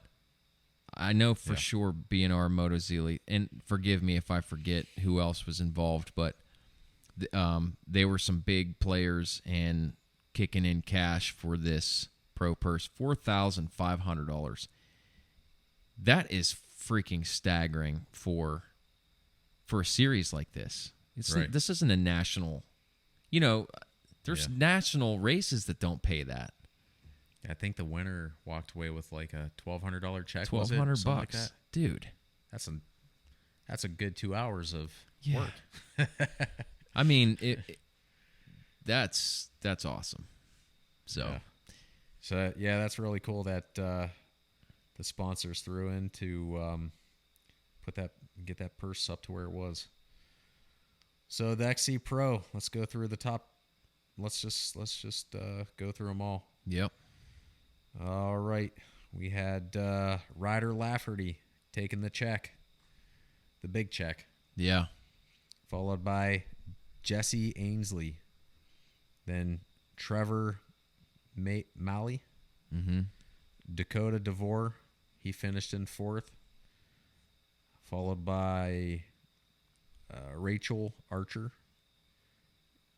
I know for sure B&R, Motozilli, and forgive me if I forget who else was involved, but they were some big players and kicking in cash for this pro purse, $4,500. That is freaking staggering for a series like this. This isn't a national, there's national races that don't pay that. I think the winner walked away with like a $1,200 check. $1,200 like that? Dude. That's a good 2 hours of work. I mean, that's awesome. So that's really cool that the sponsors threw in to get that purse up to where it was. So the XC Pro, let's go through the top. Let's just go through them all. Yep. All right. We had Ryder Lafferty taking the check, the big check. Yeah. followed by Jesse Ainsley. Then Trevor Malley. Mm-hmm. Dakota DeVore, he finished in 4th. Followed by Rachel Archer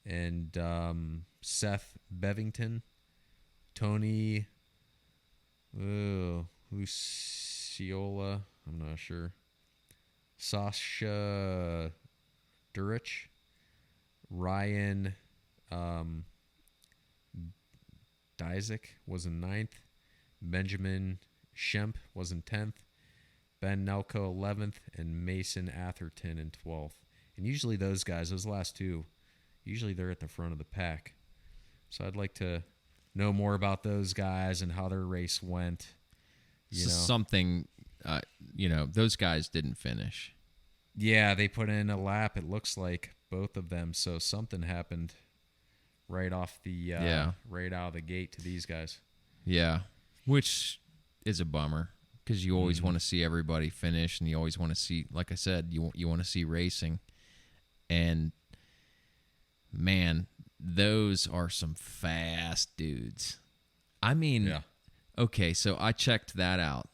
and Seth Bevington. Tony Luciola, I'm not sure. Sasha Durich. Ryan Dizek was in 9th. Benjamin Shemp was in 10th. Ben Nelko 11th. And Mason Atherton in 12th. And usually those guys, those last two, usually they're at the front of the pack. So I'd like to know more about those guys and how their race went. Something, those guys didn't finish. Yeah, they put in a lap, it looks like, both of them. So something happened right off the right out of the gate to these guys. Yeah, which is a bummer because you always want to see everybody finish, and you always want to see, like I said, you want to see racing. And man, those are some fast dudes. I mean, okay, so I checked that out.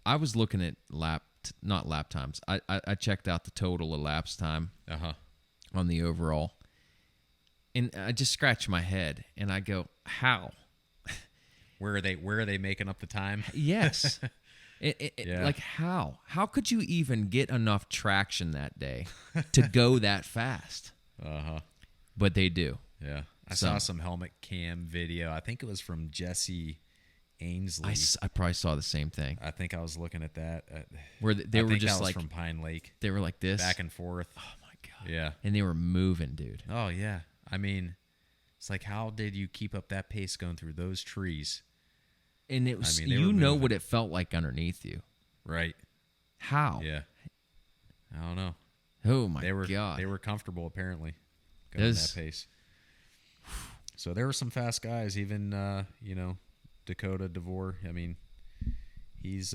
I was looking at not lap times. I checked out the total elapsed time on the overall. And I just scratched my head and I go, how? Where are they making up the time? Yes. Like how? How could you even get enough traction that day to go that fast? But they do. Yeah. I saw some helmet cam video. I think it was from Jesse Ainsley. I probably saw the same thing. I think I was looking at that. Where they were just like from Pine Lake. They were like this. Back and forth. Oh my God. Yeah. And they were moving, dude. Oh yeah. I mean, it's like, how did you keep up that pace going through those trees? And it was, what it felt like underneath you. Right. How? Yeah. I don't know. Oh my God. They were comfortable apparently going that pace. So there were some fast guys, even Dakota DeVore. I mean, he's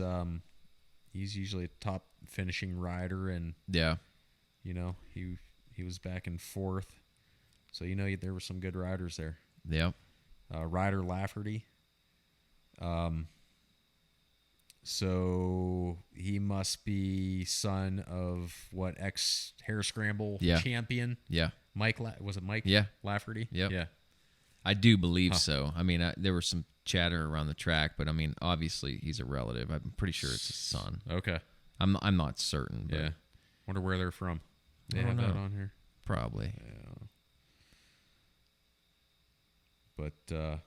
usually a top finishing rider, and he was back in 4th. So there were some good riders there. Yep. Ryder Lafferty. So he must be son of what, ex Hare Scramble champion? Yeah. Mike, was it Mike? Yeah. Lafferty? Yep. Yeah. I do believe so. I mean, there was some chatter around the track, but I mean, obviously he's a relative. I'm pretty sure it's his son. Okay. I'm not certain. But yeah. Wonder where they're from. They have that on here? Probably. Yeah. But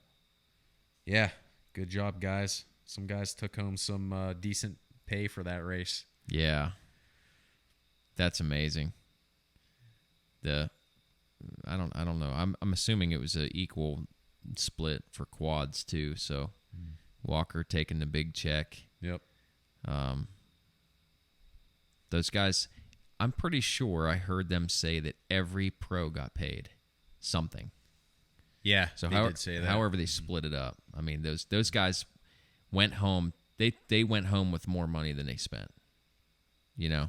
yeah, good job, guys. Some guys took home some decent pay for that race. Yeah. That's amazing. I don't know. I'm assuming it was an equal split for quads too. So Walker taking the big check. Yep. Those guys, I'm pretty sure I heard them say that every pro got paid something. Yeah. So they did say that. However they split it up. I mean, those guys went home. They went home with more money than they spent. Yeah.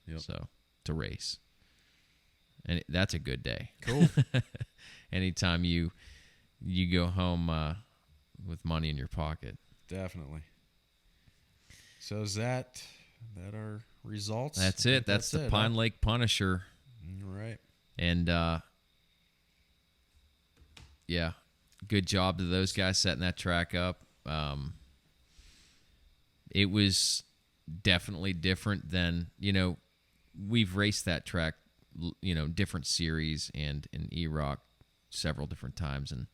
Yep. So to race. And that's a good day. Cool. Anytime you go home with money in your pocket. Definitely. So is that our results? That's it. That's the Pine Lake Punisher. All right. And yeah, good job to those guys setting that track up. It was definitely different than, we've raced that track, different series and in EROC several different times, and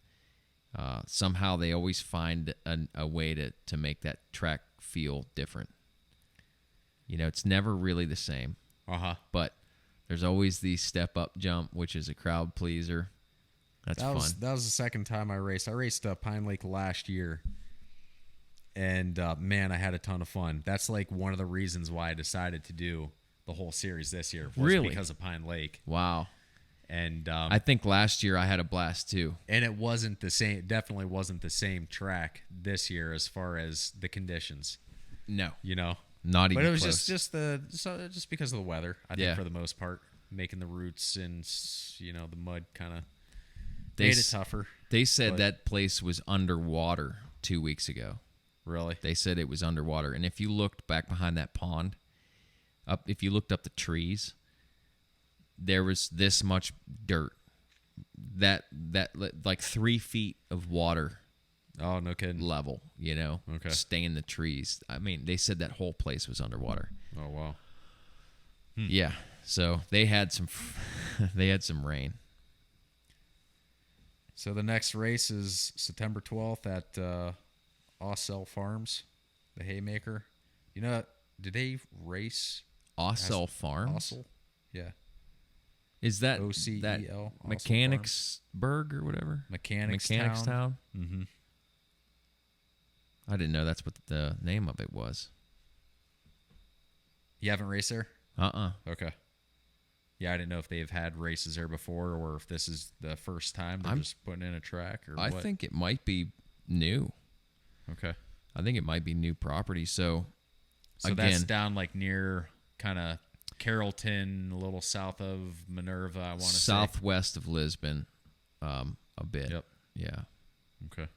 somehow they always find a way to make that track feel different. It's never really the same. But there's always the step up jump, which is a crowd pleaser. That's fun. That was the second time I raced. I raced Pine Lake last year, and man, I had a ton of fun. That's like one of the reasons why I decided to do the whole series this year. Was really? Because of Pine Lake. Wow. And I think last year I had a blast too. And it wasn't the same. It definitely wasn't the same track this year as far as the conditions. No. Not even But it was close. just because of the weather. I Yeah. think for the most part, making the roots and the mud kind of They made it s- tougher. They said But- that place was underwater 2 weeks ago. Really? They said it was underwater, and if you looked back behind that pond, if you looked up the trees, there was this much dirt. That like 3 feet of water Oh, no kidding. level, Okay. staying the trees. I mean, they said that whole place was underwater. Oh, wow. Yeah, so they had some they had some rain. So the next race is September 12th at Ossell Farms, the Haymaker. Did they race Ossell Farms? Ossell? Yeah. Is that OCEL, that Ossell Mechanicsburg or whatever? Mechanicstown. Mm-hmm. I didn't know that's what the name of it was. You haven't raced there? Uh-uh. Okay. Yeah, I didn't know if they've had races there before or if this is the first time they're just putting in a track or I what. think it might be new. Okay. I think it might be new property. So that's again, down like near kind of Carrollton, a little south of Minerva, I want to say. southwest of Lisbon, a bit. Yep. Yeah. Okay.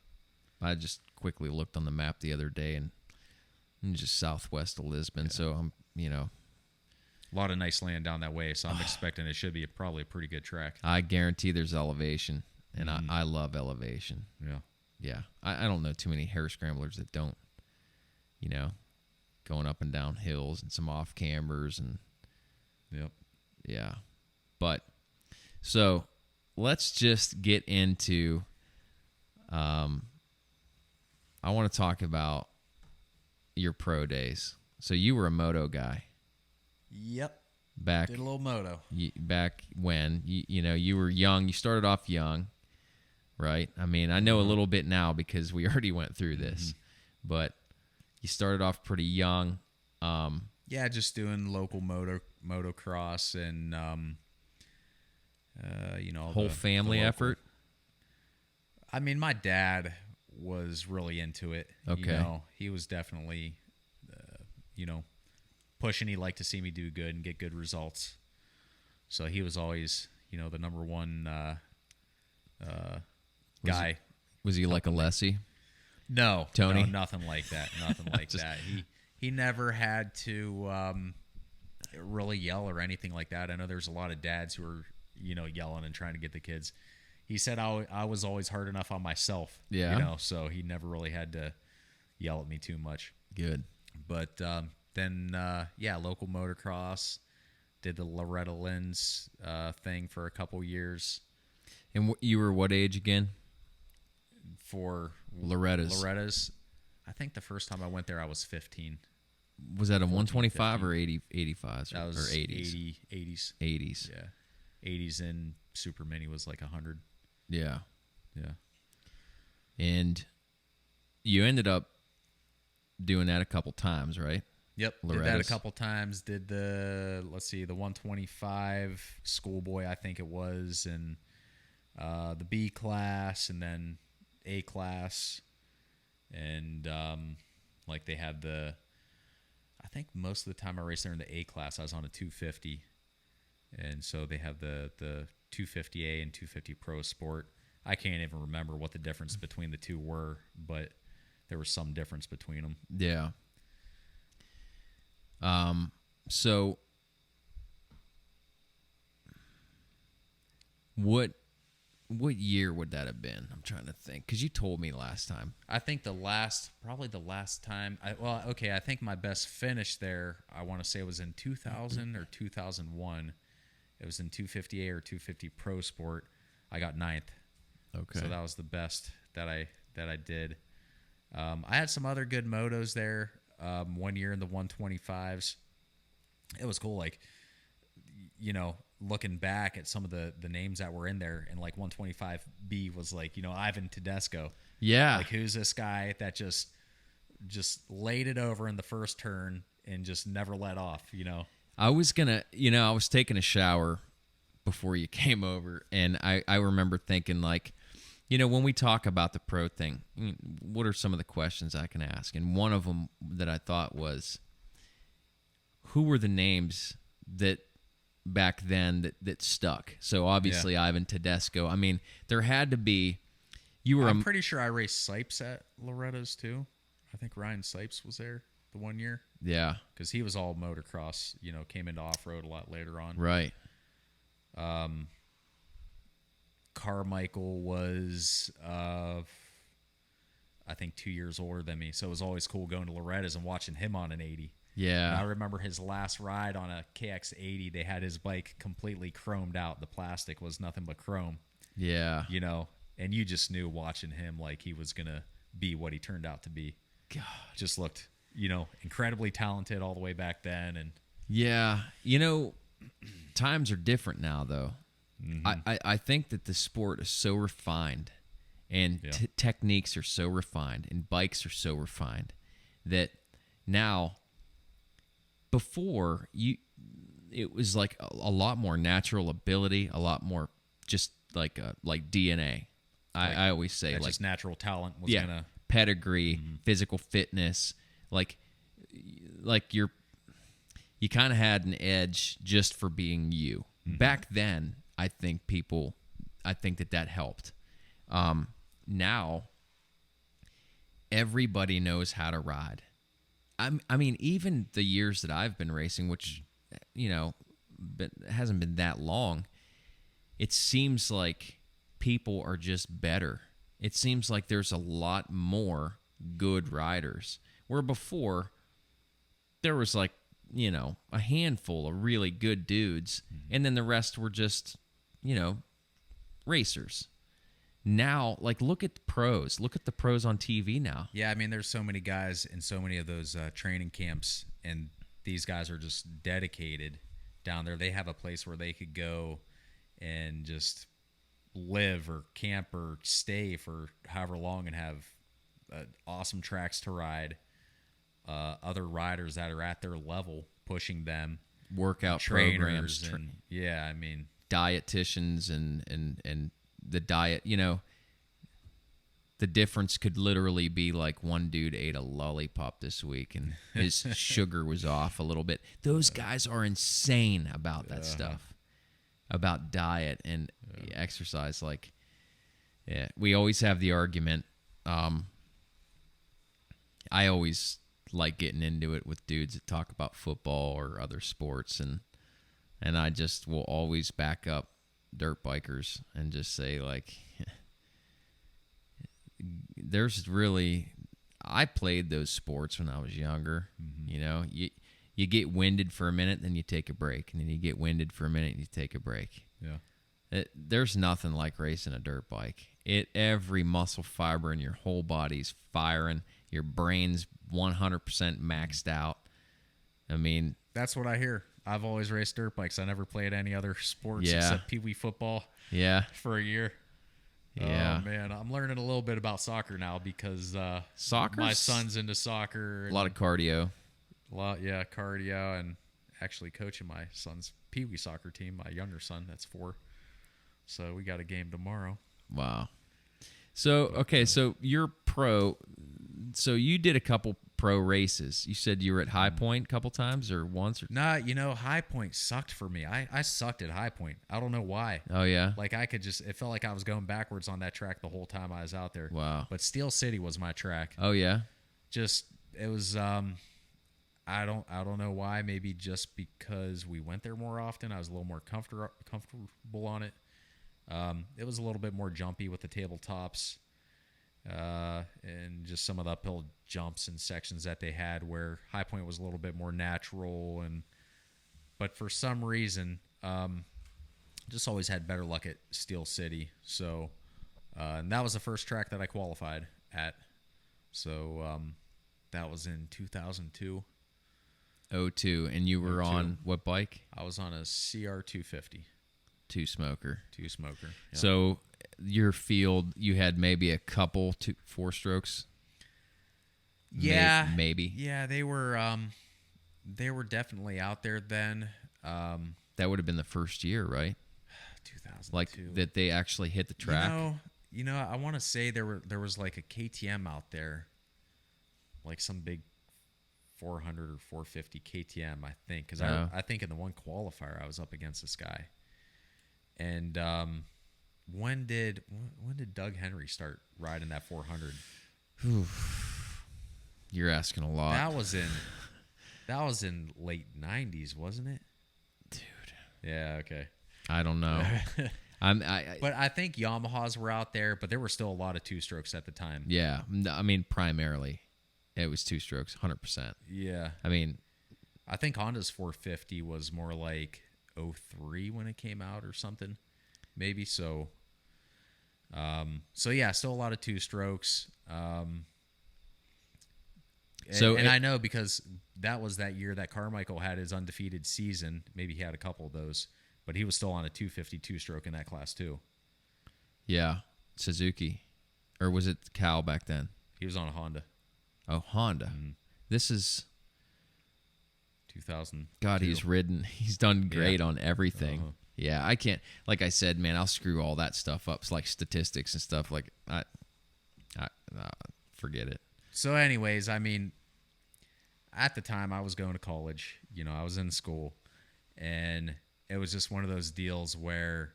I just quickly looked on the map the other day and just southwest of Lisbon. Yeah. So I'm, A lot of nice land down that way, so I'm expecting it should be probably a pretty good track. I guarantee there's elevation, and I love elevation. Yeah. Yeah. I don't know too many hair scramblers that don't, going up and down hills and some off cambers and Yep. yeah. But so let's just get into I want to talk about your pro days. So you were a moto guy Yep. back Did a little moto. back when you were young. You started off young, right? I mean, I know a little bit now because we already went through this, but you started off pretty young. Yeah, just doing local motocross and Whole the family local- effort. I mean, my dad was really into it. Okay. He was definitely, pushing. He liked to see me do good and get good results. So he was always, the number one guy. Was he like a Lessie? No, Tony? no, nothing like that. Nothing like that. He never had to really yell or anything like that. I know there's a lot of dads who are, yelling and trying to get the kids. He said I was always hard enough on myself. Yeah. So he never really had to yell at me too much. Good. But then, local motocross, did the Loretta Lynn's thing for a couple years. And you were what age again? For Loretta's. I think the first time I went there, I was 15. Was that a 14, 125 or 15. 85s That was or 80s? 80s. 80s. Yeah. 80s and Super Mini was like 100. Yeah. Yeah. And you ended up doing that a couple times, right? Yep. Did that Loretta's. a couple times. Did the 125 schoolboy, I think it was, and the B class, and then A class. And they had I think most of the time I raced there in the A class, I was on a 250. And so they have the 250A and 250 Pro Sport. I can't even remember what the difference between the two were, but there was some difference between them. Yeah. So what year would that have been? I'm trying to think because you told me last time. I think probably the last time. I think my best finish there, I want to say, was in 2000 or 2001. It was in 250A or 250 Pro Sport. I got 9th. Okay. So that was the best that I did. I had some other good motos there. One year in the 125s. It was cool. Looking back at some of the names that were in there, and 125B was Ivan Tedesco. Yeah. Who's this guy that just laid it over in the first turn and just never let off, I was I was taking a shower before you came over, and I remember thinking when we talk about the pro thing, what are some of the questions I can ask? And one of them that I thought was, who were the names that back then that stuck? So obviously Ivan Tedesco. I mean, there had to be. I'm pretty sure I raced Sipes at Loretta's too. I think Ryan Sipes was there the one year. Yeah. Because he was all motocross, came into off-road a lot later on. Right. Carmichael was, I think, 2 years older than me. So it was always cool going to Loretta's and watching him on an 80. Yeah. And I remember his last ride on a KX80. They had his bike completely chromed out. The plastic was nothing but chrome. Yeah. And you just knew watching him like he was going to be what he turned out to be. God. Just looked, incredibly talented all the way back then. And yeah. Times are different now, though. Mm-hmm. I think that the sport is so refined and techniques are so refined and bikes are so refined that now, before, it was like a lot more natural ability, a lot more just like DNA. I always say like just natural talent was gonna pedigree, physical fitness, like you kind of had an edge just for being you. Mm-hmm. Back then, I think that helped. Now, everybody knows how to ride. I mean, even the years that I've been racing, which hasn't been that long, it seems like people are just better. It seems like there's a lot more good riders. Where before, there was like, a handful of really good dudes, and then the rest were just, racers. Now, like, look at the pros. Look at the pros on TV now. Yeah, I mean, there's so many guys in so many of those training camps, and these guys are just dedicated down there. They have a place where they could go and just live or camp or stay for however long and have awesome tracks to ride. Other riders that are at their level pushing them, workout trainers, programs, I mean, dietitians and the diet. The difference could literally be like one dude ate a lollipop this week and his sugar was off a little bit. Those guys are insane about that stuff, about diet and exercise. Like, we always have the argument. I always like getting into it with dudes that talk about football or other sports, and I just will always back up dirt bikers and just say, like, I played those sports when I was younger. Mm-hmm. You get winded for a minute, then you take a break, and then you get winded for a minute and you take a break. Yeah. There's nothing like racing a dirt bike. Every muscle fiber in your whole body's firing. Your brain's 100% maxed out. I mean, that's what I hear. I've always raced dirt bikes. I never played any other sports except Peewee football. Yeah. For a year. Yeah. Oh man, I'm learning a little bit about soccer now because my son's into soccer. A lot of cardio. Cardio, and actually coaching my son's Peewee soccer team. My younger son, that's 4. So we got a game tomorrow. Wow. So okay, so you're pro. So you did a couple pro races. You said you were at High Point a couple times or once? Nah, High Point sucked for me. I sucked at High Point. I don't know why. Oh, yeah? Like, it felt like I was going backwards on that track the whole time I was out there. Wow. But Steel City was my track. Oh, yeah? It was, I don't know why. Maybe just because we went there more often. I was a little more comfortable on it. It was a little bit more jumpy with the tabletops. And just some of the uphill jumps and sections that they had where High Point was a little bit more natural, but for some reason, just always had better luck at Steel City. So, and that was the first track that I qualified at. So, that was in 2002. 02, and you were on what bike? I was on a CR250. Two smoker. Yeah. So your field, you had maybe a couple 4-strokes. Yeah, maybe. Yeah, they were definitely out there then. That would have been the first year, right? 2002. Like that they actually hit the track. I want to say there was like a KTM out there, like some big 400 or 450 KTM, I think, because Oh. I think in the one qualifier I was up against this guy. And when did Doug Henry start riding that 400? You're asking a lot. That was in late 90s, wasn't it? Dude. Yeah, okay. I don't know. But I think Yamahas were out there, but there were still a lot of two-strokes at the time. Yeah. I mean, primarily, it was two strokes, 100%. Yeah. I mean, I think Honda's 450 was more like 03 when it came out or something, maybe. So yeah, still a lot of two strokes. And I know because that was that year that Carmichael had his undefeated season. Maybe he had a couple of those, but he was still on a 252 stroke in that class too. yeah, Suzuki, or was it Cal back then? He was on a Honda. Oh, Honda. Mm-hmm. This is 2000. God. He's ridden. He's done great Yeah. on everything. Uh-huh. Yeah, I can't. Like I said, man, I'll screw all that stuff up. It's like statistics and stuff. Like I forget it. So, anyways, I mean, at the time I was going to college. You know, I was in school, and it was just one of those deals where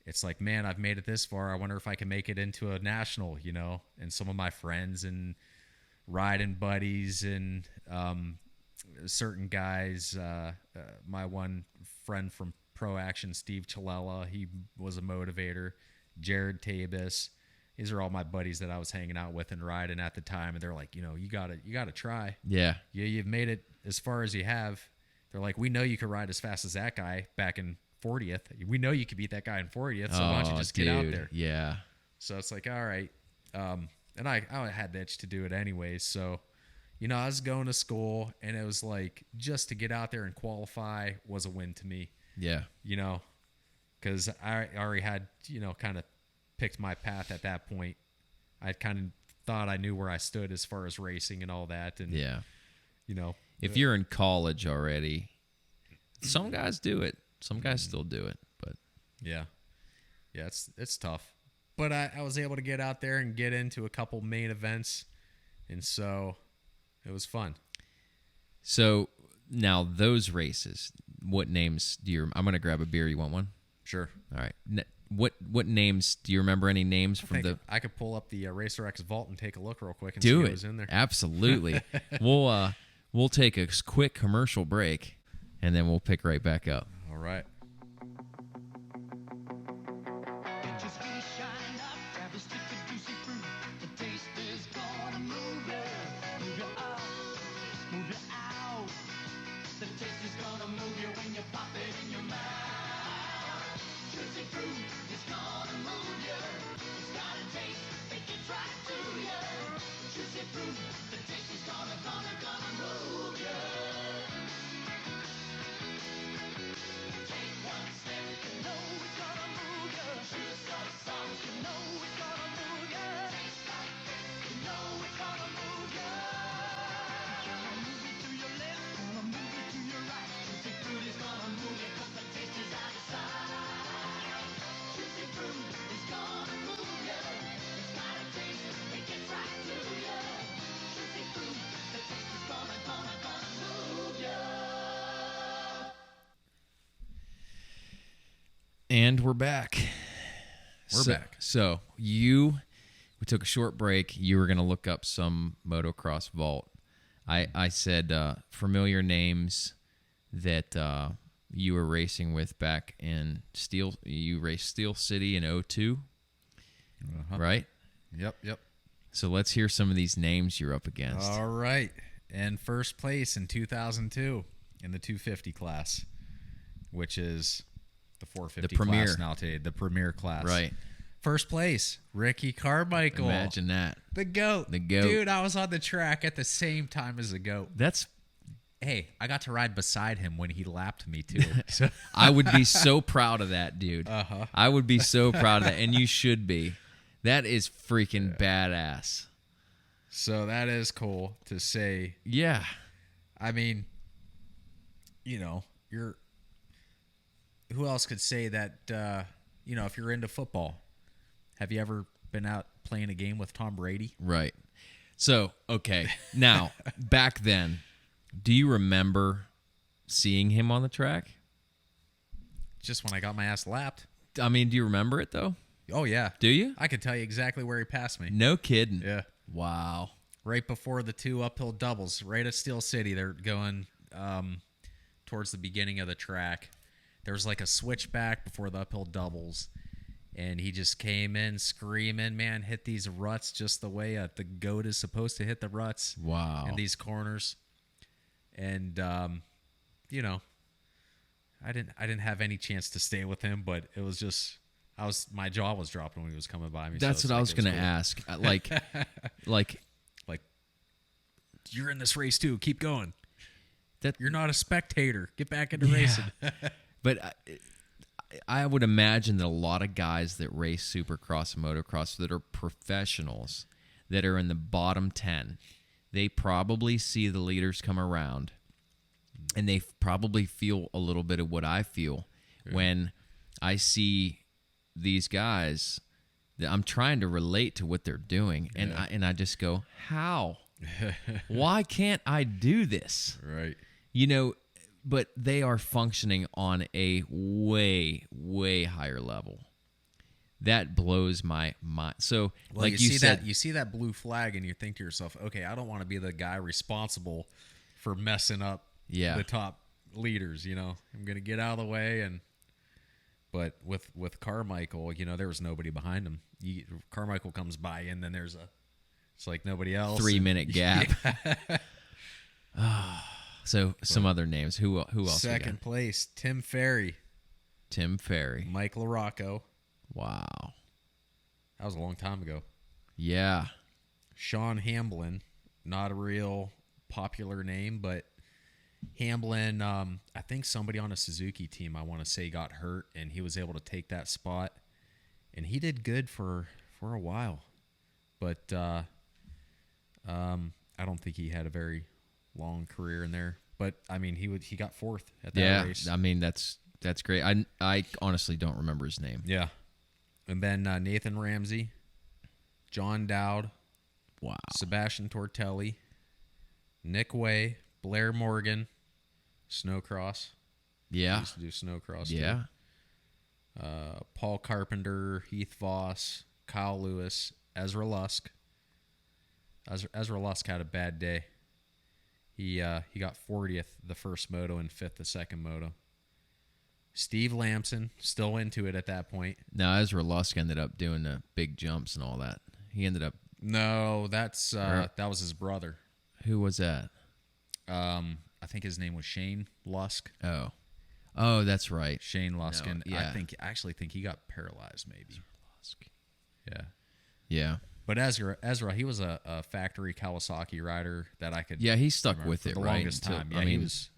it's like, man, I've made it this far. I wonder if I can make it into a national. You know, and some of my friends and riding buddies and certain guys. My one friend from Pro Action, Steve Chalella, he was a motivator. Jared Tabis. These are all my buddies that I was hanging out with and riding at the time, and they're like, you know, you gotta try. Yeah. You've made it as far as you have. They're like, we know you could ride as fast as that guy back in 40th. We know you could beat that guy in 40th. So why don't you just get out there? Yeah. So it's like, all right. And I had the itch to do it anyways. So, you know, I was going to school, and it was like just to get out there and qualify was a win to me. Yeah. You know, because I already had, you know, kind of picked my path at that point. I kind of thought I knew where I stood as far as racing and all that. And, Yeah. you know, If you're in college already, some guys do it. Some guys still do it, but yeah, it's tough. But I was able to get out there and get into a couple main events, and so it was fun. so now those races, what names do you? I'm gonna grab a beer. You want one? Sure. All right. What names do you remember? Any names from the? I could pull up the Racer X Vault and take a look real quick and Do see it. what was in there. Absolutely. We'll take a quick commercial break, and then we'll pick right back up. All right. And we're back. We're back. So we took a short break. You were going to look up some motocross vault. I said familiar names that you were racing with back in Steel. You raced Steel City in 02, right? Yep. So let's hear some of these names you're up against. All right. And first place in 2002 in the 250 class, which is the 450 The premier. class now today, the premier class. Right. First place, Ricky Carmichael. Imagine that. The GOAT. The GOAT. Dude, I was on the track at the same time as the GOAT. That's. Hey, I got to ride beside him when he lapped me, too. So I would be so proud of that, dude. Uh-huh. I would be so proud of that, and you should be. That is freaking badass. So that is cool to say. Yeah. I mean, you know, who else could say that, you know, if you're into football, have you ever been out playing a game with Tom Brady? Right. So, okay. Now, back then, Do you remember seeing him on the track? Just when I got my ass lapped. I mean, do you remember it, though? Oh, yeah. Do you? I could tell you exactly where he passed me. No kidding. Yeah. Wow. Right before the 2 uphill doubles, right at Steel City. They're going towards the beginning of the track. There was like a switchback before the uphill doubles. And he just came in screaming, man, hit these ruts just the way the goat is supposed to hit the ruts. Wow. In these corners. And, you know, I didn't have any chance to stay with him, but it was just my jaw was dropping when he was coming by me. That's so what I was going to ask. Like you're in this race too. Keep going. That you're not a spectator. Get back into racing. But I would imagine that a lot of guys that race Supercross and motocross that are professionals that are in the bottom 10, they probably see the leaders come around, and they probably feel a little bit of what I feel when I see these guys. That I'm trying to relate to what they're doing, and I just go, how? Why can't I do this? Right. You know, but they are functioning on a way, way higher level. That blows my mind. So, well, like you said, you see that blue flag, and you think to yourself, okay, I don't want to be the guy responsible for messing up the top leaders. You know, I'm going to get out of the way. But with Carmichael, you know, there was nobody behind him. Carmichael comes by, and then it's like nobody else. 3-minute gap. So some other names. Who else? Second place, Tim Ferry. Mike LaRocco. Wow. That was a long time ago. Yeah. Sean Hamblin. Not a real popular name, but Hamblin, I think somebody on a Suzuki team, I want to say, got hurt, and he was able to take that spot. And he did good for a while. But I don't think he had a very long career in there. But, I mean, he got fourth at that race. I mean, that's great. I honestly don't remember his name. Yeah. And then Nathan Ramsey, John Dowd, wow, Sebastian Tortelli, Nick Way, Blair Morgan, Snowcross. Yeah. He used to do Snowcross. Yeah. Too. Paul Carpenter, Heath Voss, Kyle Lewis, Ezra Lusk. Ezra Lusk had a bad day. He got 40th the first moto and 5th the second moto. Steve Lamson, still into it at that point. No, Ezra Lusk ended up doing the big jumps and all that. He ended up... No, that was his brother. Who was that? I think his name was Shane Lusk. Oh, that's right. Shane Lusk. No, and yeah. I actually think he got paralyzed maybe. Lusk. Yeah. Yeah. But Ezra, he was a factory Kawasaki rider that I could... Yeah, he stuck with it, for the right? longest time. Yeah, I mean, he was...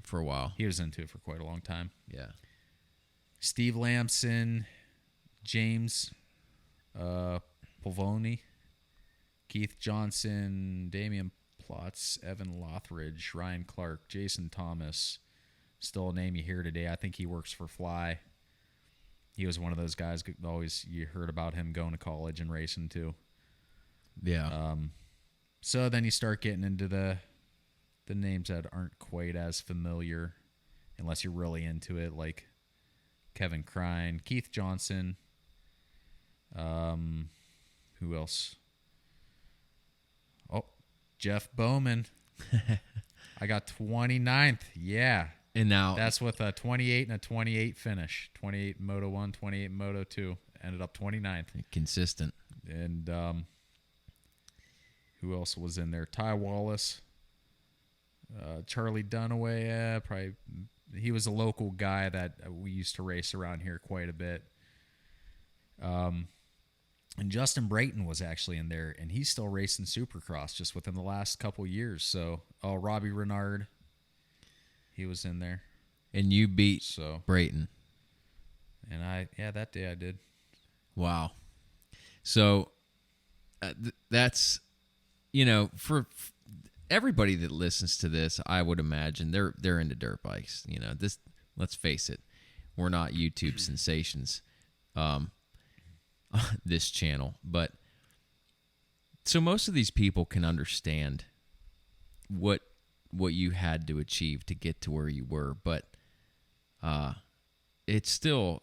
For a while. He was into it for quite a long time. Yeah. Steve Lamson, James Pavoni, Keith Johnson, Damian Plotz, Evan Lothridge, Ryan Clark, Jason Thomas. Still a name you hear today. I think he works for Fly. He was one of those guys, always you heard about him going to college and racing too. Yeah. So then you start getting into the names that aren't quite as familiar unless you're really into it, like Kevin Crine, Keith Johnson. Who else? Oh, Jeff Bowman. I got 29th. Yeah. And now... That's with a 28 and a 28 finish. 28 Moto 1, 28 Moto 2. Ended up 29th. Consistent. And who else was in there? Ty Wallace. Charlie Dunaway, probably he was a local guy that we used to race around here quite a bit. And Justin Brayton was actually in there, and he's still racing Supercross just within the last couple years. So, Robbie Renard, he was in there. And you beat Brayton. And that day I did. Wow. So that's, for everybody that listens to this, I would imagine they're into dirt bikes. This. Let's face it, we're not YouTube sensations, this channel. But so most of these people can understand what what you had to achieve to get to where you were, but it's still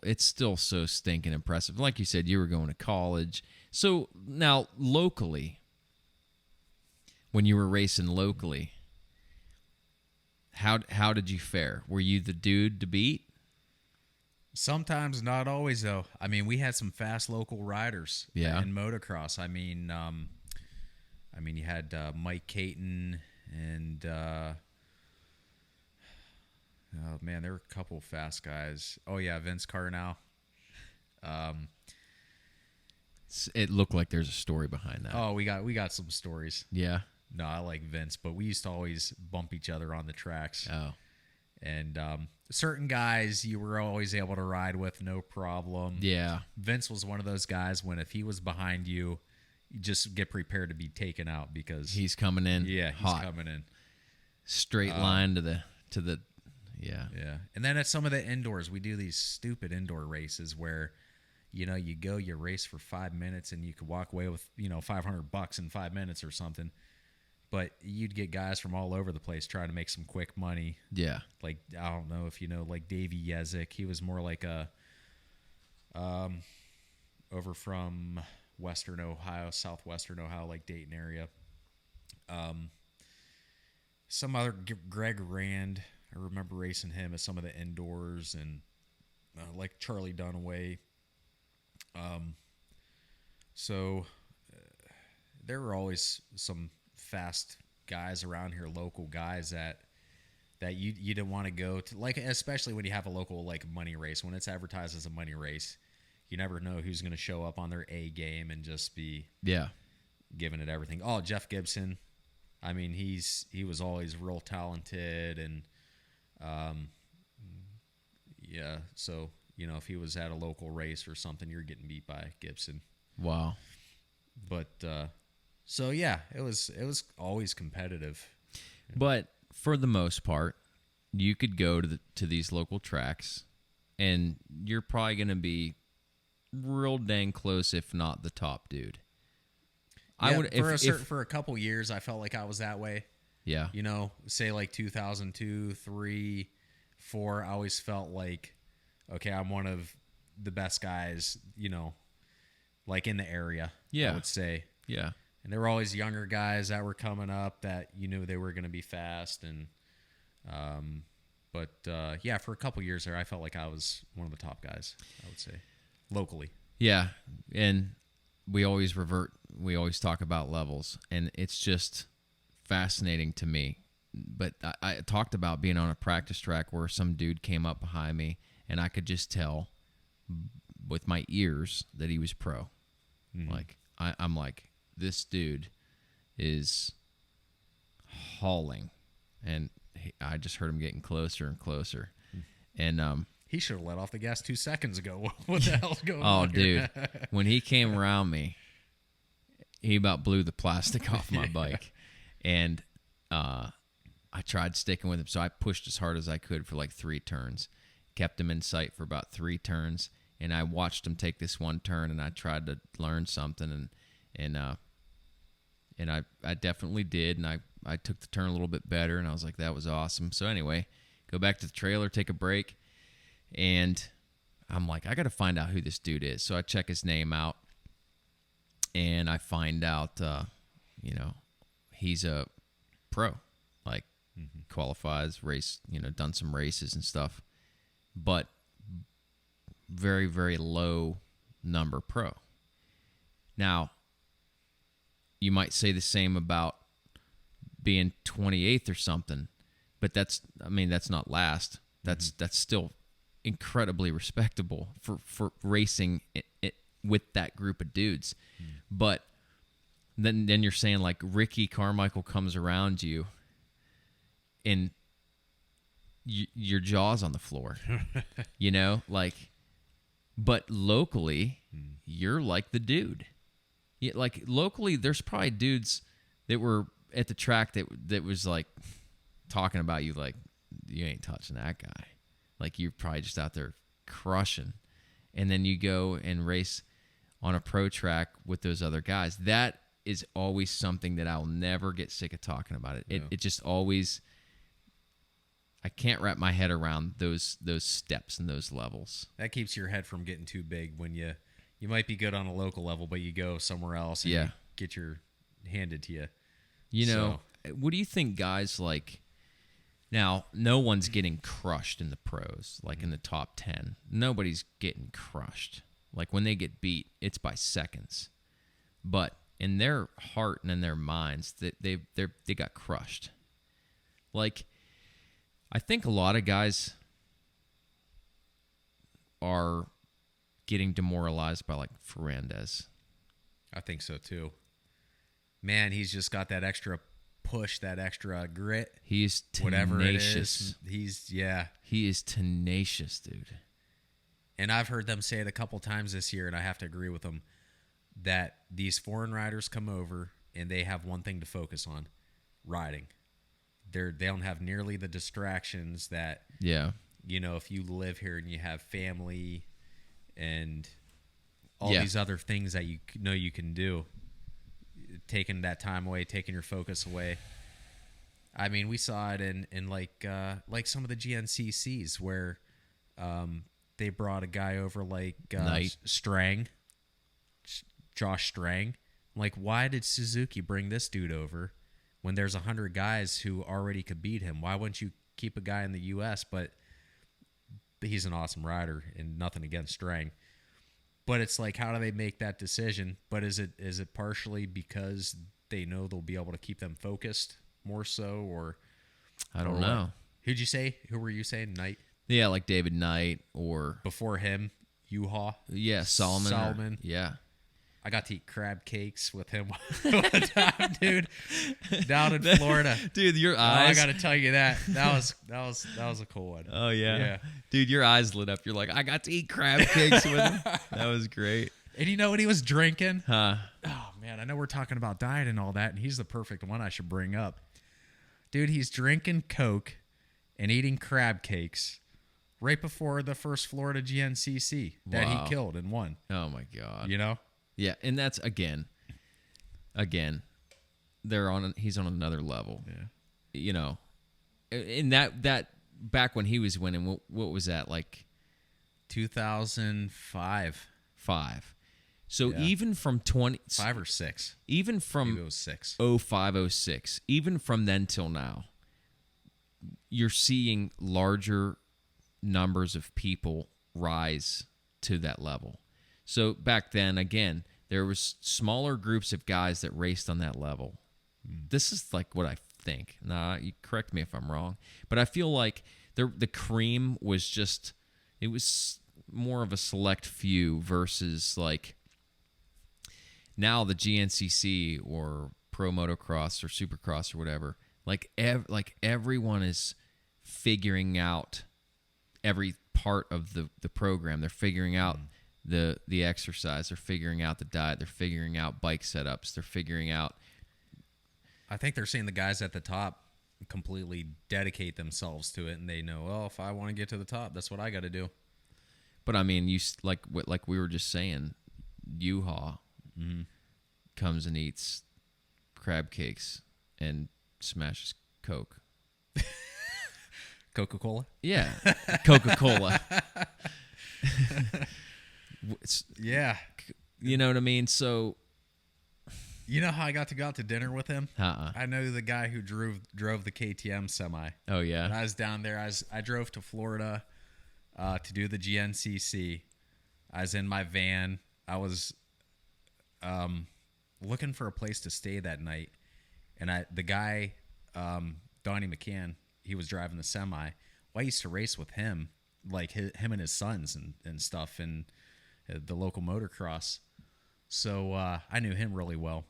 so stinking impressive. Like you said, you were going to college. So now locally, when you were racing locally, how did you fare? Were you the dude to beat? Sometimes, not always though. I mean, we had some fast local riders in motocross. I mean, you had Mike Caton and oh man, there were a couple fast guys. Oh yeah, Vince Carnow. It looked like there's a story behind that. Oh, we got some stories. Yeah. No, I like Vince, but we used to always bump each other on the tracks. Oh. And certain guys you were always able to ride with, no problem. Yeah. Vince was one of those guys when if he was behind you, you just get prepared to be taken out because he's coming in. Yeah, he's hot. coming in. Straight line to the yeah. Yeah. And then at some of the indoors, we do these stupid indoor races where you race for 5 minutes and you could walk away with, $500 in 5 minutes or something. But you'd get guys from all over the place trying to make some quick money. Yeah. Like, I don't know if you know, like Davey Yezik. He was more like over from Western Ohio, Southwestern Ohio, like Dayton area. Some other, Greg Rand, I remember racing him at some of the indoors, and like Charlie Dunaway. So there were always some fast guys around here, local guys that you didn't want to go to, like, especially when you have a local like money race. When it's advertised as a money race, you never know who's going to show up on their A game and just be giving it everything. Oh, Jeff Gibson, I mean, he was always real talented, and so if he was at a local race or something, you're getting beat by Gibson. Wow. But so yeah, it was always competitive. But for the most part, you could go to these local tracks, and you're probably going to be real dang close, if not the top dude. Yeah, for a couple years, I felt like I was that way. Yeah. Say like 2002, 3, 4, I always felt like, okay, I'm one of the best guys, like in the area. Yeah. I would say. Yeah. And there were always younger guys that were coming up that you knew they were going to be fast, and for a couple years there, I felt like I was one of the top guys, I would say, locally. Yeah, and we always talk about levels, and it's just fascinating to me. But I talked about being on a practice track where some dude came up behind me, and I could just tell with my ears that he was pro. Mm-hmm. Like I'm like, this dude is hauling, and I just heard him getting closer and closer. And he should have let off the gas 2 seconds ago. What the hell's going on? Oh, dude, when he came around me, he about blew the plastic off my bike, and I tried sticking with him, so I pushed as hard as I could for like 3 turns, kept him in sight for about 3 turns, and I watched him take this one turn, and I tried to learn something, and I definitely did, and I took the turn a little bit better, and I was like, that was awesome. So anyway, go back to the trailer, take a break, and I'm like, I got to find out who this dude is. So I check his name out, and I find out, he's a pro, like qualifies, race, done some races and stuff, but very, very low number pro. Now, you might say the same about being 28th or something, but that's not last. That's still incredibly respectable for racing it with that group of dudes. But then you're saying like Ricky Carmichael comes around you, and your jaw's on the floor, but locally you're like the dude. Yeah, like locally, there's probably dudes that were at the track that was like talking about you, like, you ain't touching that guy. Like, you're probably just out there crushing. And then you go and race on a pro track with those other guys. That is always something that I'll never get sick of talking about. It just always I can't wrap my head around those steps and those levels. That keeps your head from getting too big when you might be good on a local level, but you go somewhere else and you get your handed to you. You know, what do you think guys like? Now, no one's getting crushed in the pros, like in the top 10. Nobody's getting crushed. Like when they get beat, it's by seconds. But in their heart and in their minds, they got crushed. Like, I think a lot of guys are getting demoralized by like Ferrandez. I think so too. Man, he's just got that extra push, that extra grit. He's tenacious. Whatever it is. He is tenacious, dude. And I've heard them say it a couple times this year, and I have to agree with them, that these foreign riders come over and they have one thing to focus on: riding. They don't have nearly the distractions that, if you live here and you have family and all these other things that you know you can do, taking that time away, taking your focus away. I mean, we saw it in like some of the GNCCs where they brought a guy over like Strang, Josh Strang. Like, why did Suzuki bring this dude over when there's 100 guys who already could beat him? Why wouldn't you keep a guy in the U.S.? But he's an awesome rider, and nothing against Strang. But it's like, how do they make that decision? But is it partially because they know they'll be able to keep them focused more so, or I don't know. Who'd you say? Who were you saying? Knight? Yeah, like David Knight, or before him, Yuha. Yeah, Solomon. Yeah. I got to eat crab cakes with him one time, dude, down in Florida. Dude, your eyes. I got to tell you that was a cool one. Oh yeah. Dude, your eyes lit up. You're like, I got to eat crab cakes with him. That was great. And you know what he was drinking? Huh? Oh man, I know we're talking about diet and all that, and he's the perfect one I should bring up. Dude, he's drinking Coke and eating crab cakes right before the first Florida GNCC that he killed and won. Oh my God. You know? Yeah, and that's again, he's on another level. Yeah. You know, and that back when he was winning, what was that, like 2005? 5. So even from 5 or 6. Even from maybe it was 6. 05, 06, even from then till now, you're seeing larger numbers of people rise to that level. So back then, again, there was smaller groups of guys that raced on that level. This is like what I think. Nah, you correct me if I'm wrong, but I feel like the cream was it was more of a select few versus like now the GNCC or Pro Motocross or Supercross or whatever. Like everyone is figuring out every part of the program. They're figuring out the exercise, they're figuring out the diet, they're figuring out bike setups, they're figuring out. I think they're seeing the guys at the top completely dedicate themselves to it, and they know, oh, if I want to get to the top, that's what I got to do. But I mean, like we were just saying, Yuha comes and eats crab cakes and smashes Coke. Coca-Cola? Yeah, Coca-Cola. Yeah. You know what I mean? So, you know how I got to go out to dinner with him? I know the guy who drove the KTM semi. Oh, yeah? When I was down there, I drove to Florida to do the GNCC. I was in my van. I was looking for a place to stay that night. And the guy, Donnie McCann, he was driving the semi. Well, I used to race with him, like him and his sons and stuff, and the local motocross. So I knew him really well.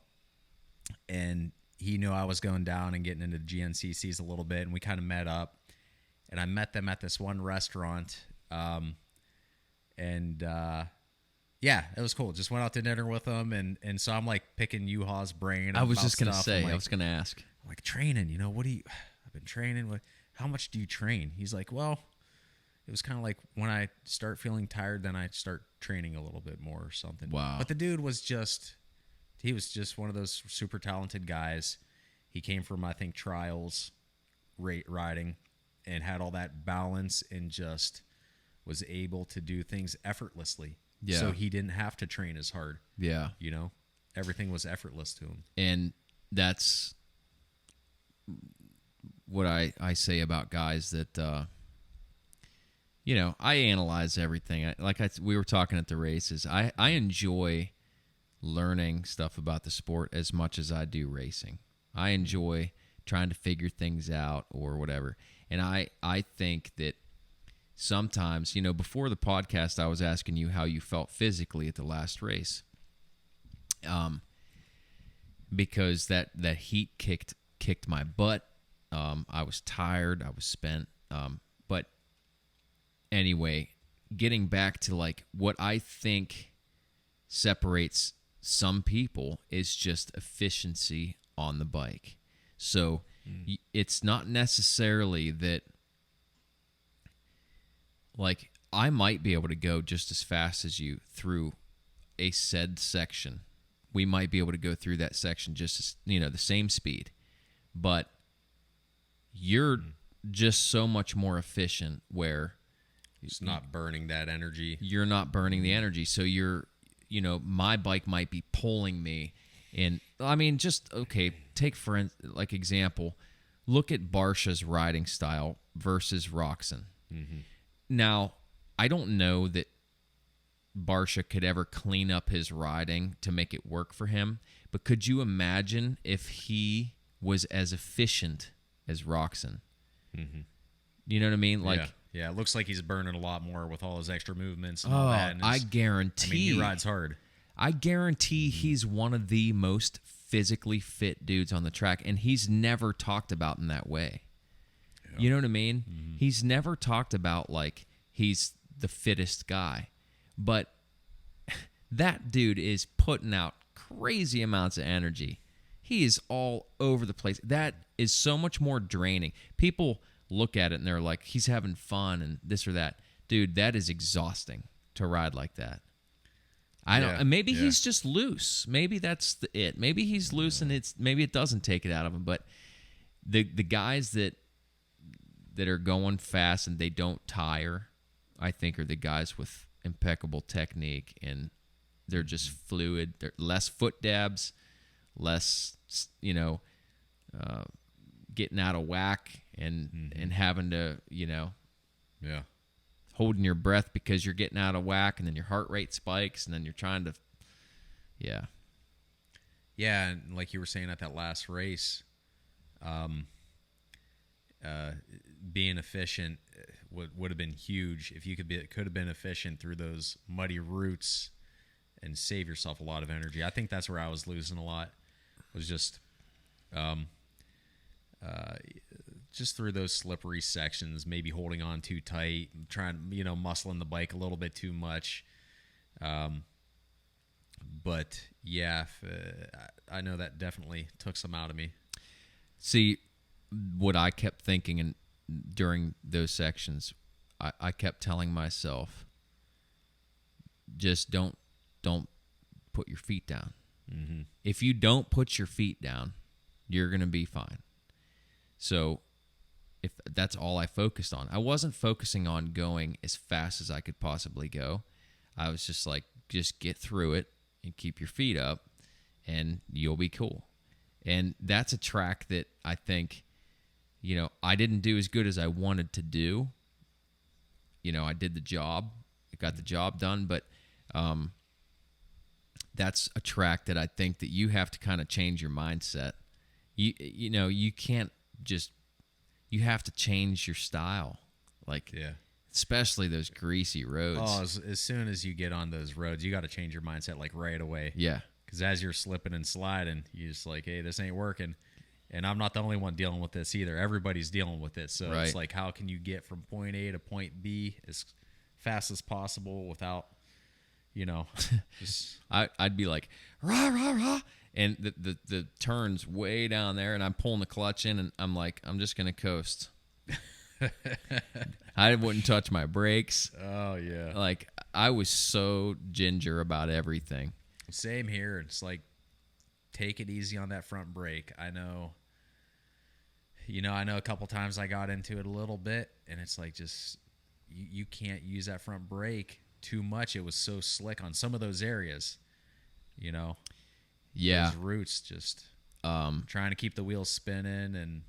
And he knew I was going down and getting into GNCCs a little bit, and we kind of met up. And I met them at this one restaurant. Yeah, it was cool. Just went out to dinner with them, and so I'm like picking Yuha's brain. I was just going to say, like, I was going to ask. I'm like, training, I've been training. How much do you train? He's like, well, it was kind of like when I start feeling tired, then I start training a little bit more or something. Wow. But the dude was just one of those super talented guys. He came from, I think, trials riding, and had all that balance and just was able to do things effortlessly. Yeah. So he didn't have to train as hard. Yeah. You know, everything was effortless to him. And that's what I say about guys that, you know, I analyze everything. We were talking at the races. I enjoy learning stuff about the sport as much as I do racing. I enjoy trying to figure things out or whatever. And I think that sometimes, you know, before the podcast, I was asking you how you felt physically at the last race. Because that heat kicked my butt. I was tired. I was spent. But anyway, getting back to like what I think separates some people is just efficiency on the bike. So it's not necessarily that, like, I might be able to go just as fast as you through a said section. We might be able to go through that section just as, you know, the same speed. But you're just so much more efficient where it's not burning that energy. You're not burning the energy. So you're, you know, my bike might be pulling me. And I mean, just, okay, take for like example, look at Barsha's riding style versus Roxon. Mm-hmm. Now, I don't know that Barsha could ever clean up his riding to make it work for him, but could you imagine if he was as efficient as Roxon? Mm-hmm. You know what I mean? Like, yeah, it looks like he's burning a lot more with all his extra movements and all that. And I guarantee. I mean, he rides hard. I guarantee he's one of the most physically fit dudes on the track, and he's never talked about in that way. Yeah. You know what I mean? Mm-hmm. He's never talked about like he's the fittest guy, but that dude is putting out crazy amounts of energy. He is all over the place. That is so much more draining. People look at it and they're like, he's having fun and this or that. Dude, that is exhausting to ride like that. I don't. Maybe he's just loose. Maybe that's it. Maybe he's loose and maybe it doesn't take it out of him. But the guys that are going fast and they don't tire, I think, are the guys with impeccable technique and they're just fluid. They're less foot dabs, less, you know, getting out of whack and having to, you know, holding your breath because you're getting out of whack, and then your heart rate spikes, and then you're trying to, yeah, and like you were saying at that last race, being efficient would have been huge if you could have been efficient through those muddy routes and save yourself a lot of energy. I think that's where I was losing a lot, was just through those slippery sections, maybe holding on too tight, trying, you know, muscling the bike a little bit too much. But yeah, I know that definitely took some out of me. See, what I kept thinking during those sections, I kept telling myself, just don't put your feet down. Mm-hmm. If you don't put your feet down, you're going to be fine. So if that's all I focused on, I wasn't focusing on going as fast as I could possibly go. I was just like, just get through it and keep your feet up and you'll be cool. And that's a track that I think, you know, I didn't do as good as I wanted to do. You know, I did the job. I got the job done, but that's a track that I think that you have to kind of change your mindset. You know, you can't just, you have to change your style. Like, especially those greasy roads. Oh, as soon as you get on those roads, you got to change your mindset like right away. Yeah. Because as you're slipping and sliding, you're just like, hey, this ain't working. And I'm not the only one dealing with this either. Everybody's dealing with it. So It's like, how can you get from point A to point B as fast as possible without, you know, just... I'd be like, rah, rah, rah. And the turn's way down there, and I'm pulling the clutch in, and I'm like, I'm just going to coast. I wouldn't touch my brakes. Oh, yeah. Like, I was so ginger about everything. Same here. It's like, take it easy on that front brake. I know, I know a couple times I got into it a little bit, and it's like just you can't use that front brake too much. It was so slick on some of those areas, Yeah. Those roots just trying to keep the wheels spinning and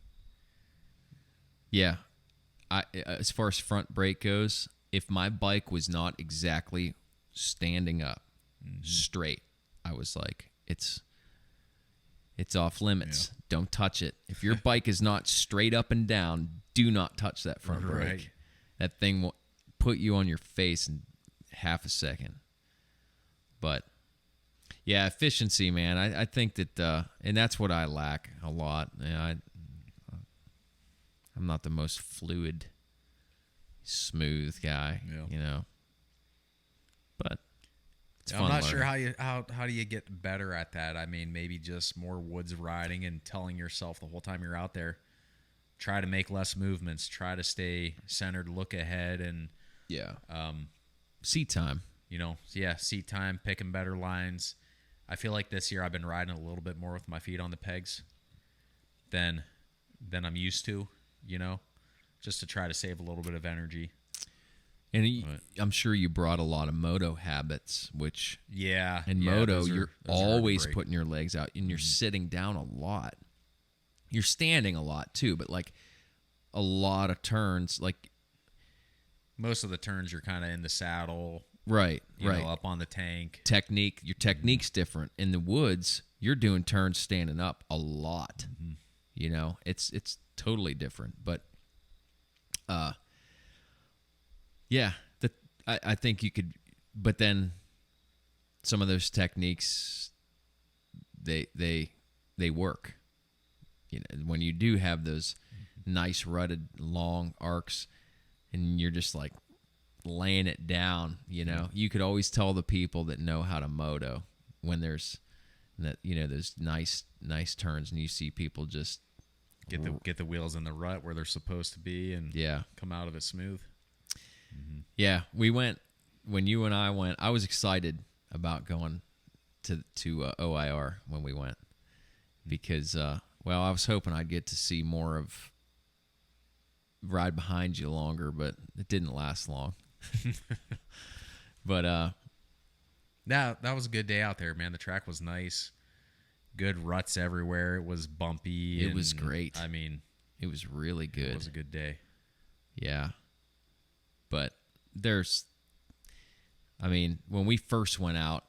yeah. As far as front brake goes, if my bike was not exactly standing up straight, I was like, it's off limits. Yeah. Don't touch it. If your bike is not straight up and down, do not touch that front brake. Right. That thing will put you on your face in half a second. But yeah, efficiency, man. I think that, and that's what I lack a lot. I'm not the most fluid, smooth guy, But it's fun. I'm not sure how do you get better at that. I mean, maybe just more woods riding and telling yourself the whole time you're out there, try to make less movements, try to stay centered, look ahead, and seat time. Seat time, picking better lines. I feel like this year I've been riding a little bit more with my feet on the pegs than I'm used to, just to try to save a little bit of energy. And I'm sure you brought a lot of moto habits, which in moto you're always putting your legs out, and you're sitting down a lot. You're standing a lot too, but like a lot of turns, like most of the turns you're kind of in the saddle, right, up on the tank. Your technique's different. In the woods, you're doing turns standing up a lot. It's totally different, but I think you could, but then some of those techniques, they work. When you do have those nice rutted long arcs, and you're just like laying it down, you could always tell the people that know how to moto when there's that, those nice turns, and you see people just get the wheels in the rut where they're supposed to be, and come out of it smooth. Yeah, we went when you and I went. I was excited about going to OIR when we went because, I was hoping I'd get to see more of ride behind you longer, but it didn't last long. But that was a good day out there, man. The track was nice, good ruts everywhere. It was bumpy. It was great. I mean, it was really good. It was a good day. Yeah. But when we first went out,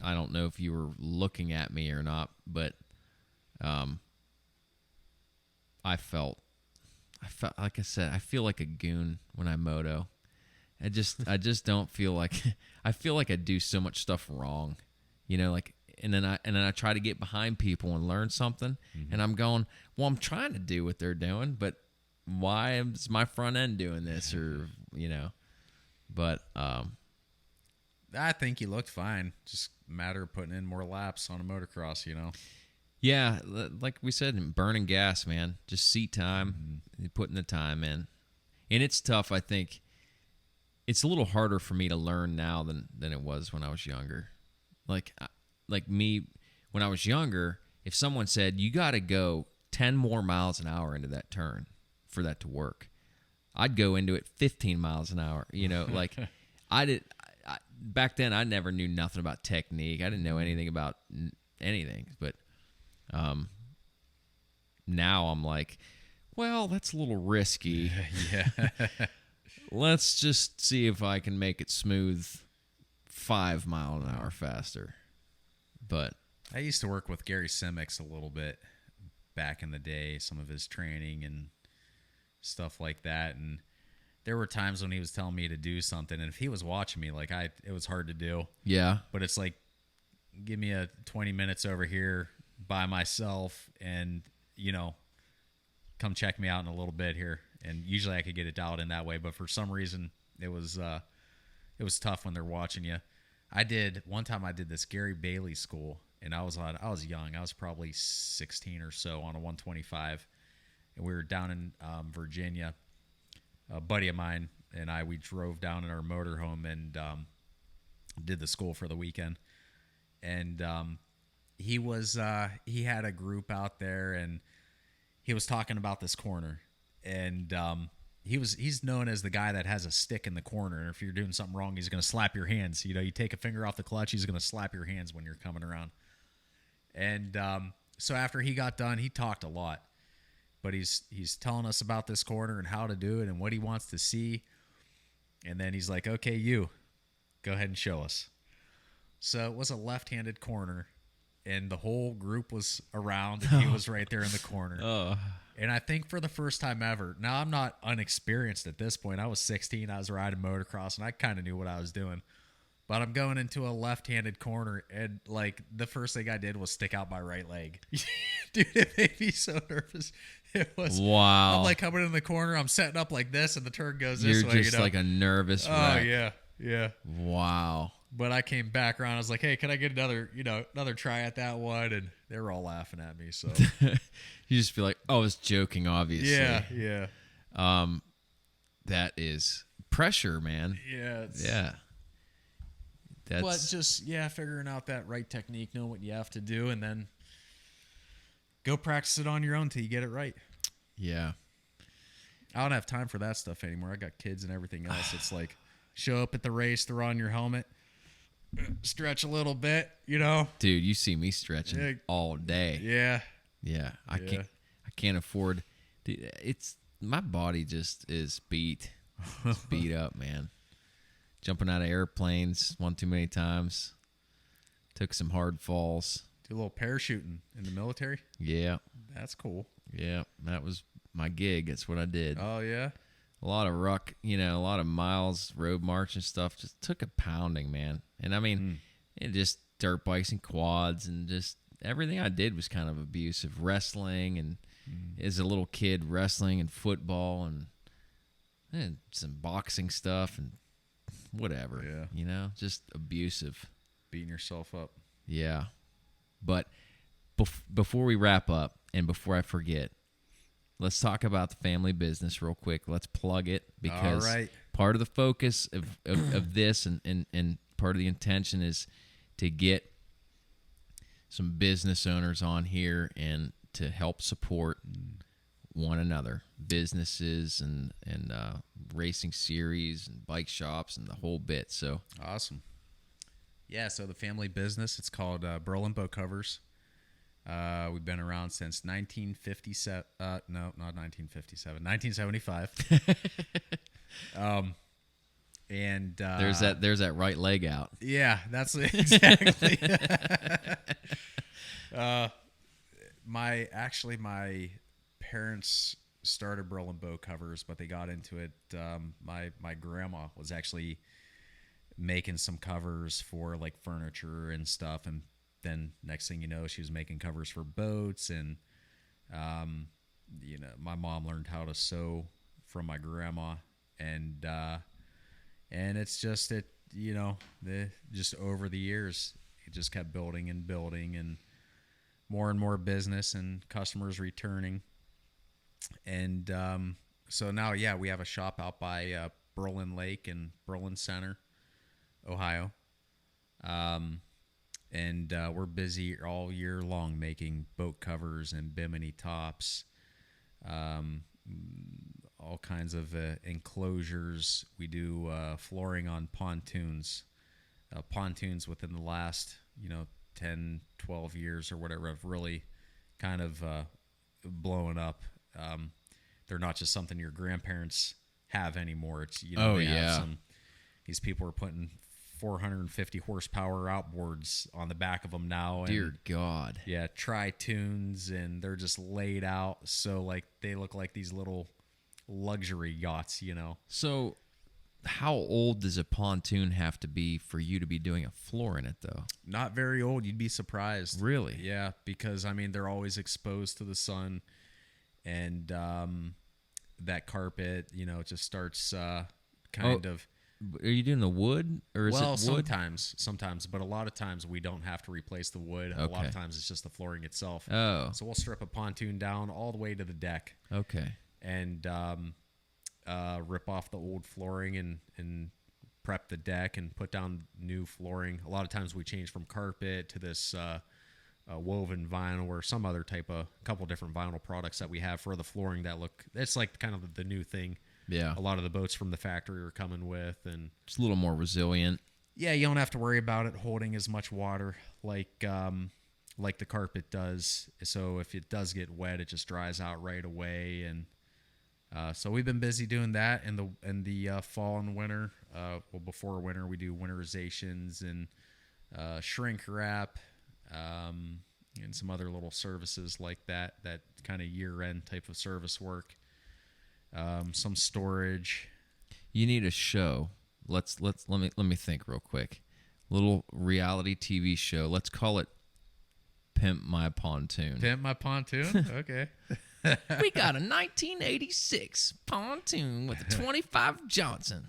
I don't know if you were looking at me or not, but I felt like I said, I feel like a goon when I moto. I just don't feel like I feel like I do so much stuff wrong, and then I try to get behind people and learn something, and I'm going, well, I'm trying to do what they're doing, but why is my front end doing this, or but I think you looked fine. Just a matter of putting in more laps on a motocross, Yeah, like we said, burning gas, man. Just seat time, putting the time in. And it's tough, I think. It's a little harder for me to learn now than it was when I was younger. Like me, when I was younger, if someone said, you got to go 10 more miles an hour into that turn for that to work, I'd go into it 15 miles an hour. Like back then I never knew nothing about technique. I didn't know anything about anything, but now I'm like, well, that's a little risky. Yeah. Let's just see if I can make it smooth 5 miles an hour faster. But I used to work with Gary Simix a little bit back in the day, some of his training and stuff like that. And there were times when he was telling me to do something, and if he was watching me, it was hard to do. Yeah. But it's like, give me a 20 minutes over here by myself, and come check me out in a little bit here. And usually I could get it dialed in that way, but for some reason it was tough when they're watching you. One time I did this Gary Bailey school, and I was young. I was probably 16 or so on a 125, and we were down in Virginia. A buddy of mine and we drove down in our motorhome and did the school for the weekend. And he had a group out there, and he was talking about this corner, and he's known as the guy that has a stick in the corner, and if you're doing something wrong, he's going to slap your hands. You know, you take a finger off the clutch, he's going to slap your hands when you're coming around. And so after he got done, he talked a lot, but he's telling us about this corner and how to do it and what he wants to see. And then he's like, okay, you go ahead and show us. So it was a left-handed corner, and the whole group was around, and he was right there in the corner. Oh. And I think for the first time ever, now I'm not unexperienced at this point. I was 16, I was riding motocross, and I kind of knew what I was doing. But I'm going into a left-handed corner, and like the first thing I did was stick out my right leg. Dude, it made me so nervous. It was wow. I'm like coming in the corner, I'm setting up like this, and the turn goes this way. You're just like a nervous wreck. Oh yeah. Wow. But I came back around. I was like, "Hey, can I get another try at that one?" And they were all laughing at me. So you just feel like, "Oh, I was joking." Obviously, yeah. That is pressure, man. Yeah. That's But just figuring out that right technique, know what you have to do, and then go practice it on your own till you get it right. Yeah. I don't have time for that stuff anymore. I got kids and everything else. It's like show up at the race, throw on your helmet, stretch a little bit, Dude, you see me stretching all day. Yeah. I can't afford. Dude, it's my body just is beat. It's beat up, man. Jumping out of airplanes one too many times. Took some hard falls. Do a little parachuting in the military. Yeah. That's cool. Yeah, that was my gig. That's what I did. Oh yeah. A lot of ruck, a lot of miles, road march and stuff. Just took a pounding, man. And I mean, it just dirt bikes and quads and just everything I did was kind of abusive. Wrestling and as a little kid, wrestling and football and some boxing stuff and whatever. Yeah. Just abusive. Beating yourself up. Yeah. But before we wrap up and before I forget, let's talk about the family business real quick. Let's plug it because part of the focus of this and part of the intention is to get some business owners on here and to help support one another, businesses and racing series and bike shops and the whole bit. So awesome. Yeah, so the family business, it's called Berlin Boat Covers. We've been around since 1957. No, not 1957. 1975. And there's that right leg out. Yeah, that's exactly. My parents started Berlin Boat Covers, but they got into it. My grandma was actually making some covers for like furniture and stuff, and then next thing you know, she was making covers for boats, and my mom learned how to sew from my grandma, and it's just just over the years it just kept building and more business and customers returning, and so now we have a shop out by Berlin Lake and Berlin Center, Ohio. And we're busy all year long making boat covers and bimini tops, all kinds of enclosures. We do flooring on pontoons. Pontoons within the last 10, 12 years or whatever have really kind of blown up. They're not just something your grandparents have anymore. It's these people are putting 450 horsepower outboards on the back of them now. And, dear God. Yeah, tri-tunes, and they're just laid out so like they look like these little luxury yachts, So how old does a pontoon have to be for you to be doing a floor in it, though? Not very old. You'd be surprised. Really? Yeah, because, they're always exposed to the sun, and that carpet, it just starts kind of... Are you doing the wood, or is it wood? Sometimes, but a lot of times we don't have to replace the wood. Okay. A lot of times it's just the flooring itself. Oh. So we'll strip a pontoon down all the way to the deck. Okay. And rip off the old flooring and prep the deck and put down new flooring. A lot of times we change from carpet to this woven vinyl or some other type of couple different vinyl products that we have for the flooring that look. It's like kind of the new thing. Yeah. A lot of the boats from the factory are coming with, and It's a little more resilient. yeah, you don't have to worry about it holding as much water like the carpet does. So if it does get wet, it just dries out right away. And so we've been busy doing that in the fall and winter. Well, before winter, we do winterizations and shrink wrap, and some other little services like that kind of year-end type of service work. Some storage. You need a show. Let me think real quick. Little reality TV show. Let's call it Pimp My Pontoon. Pimp My Pontoon? Okay. We got a 1986 pontoon with a 25 Johnson.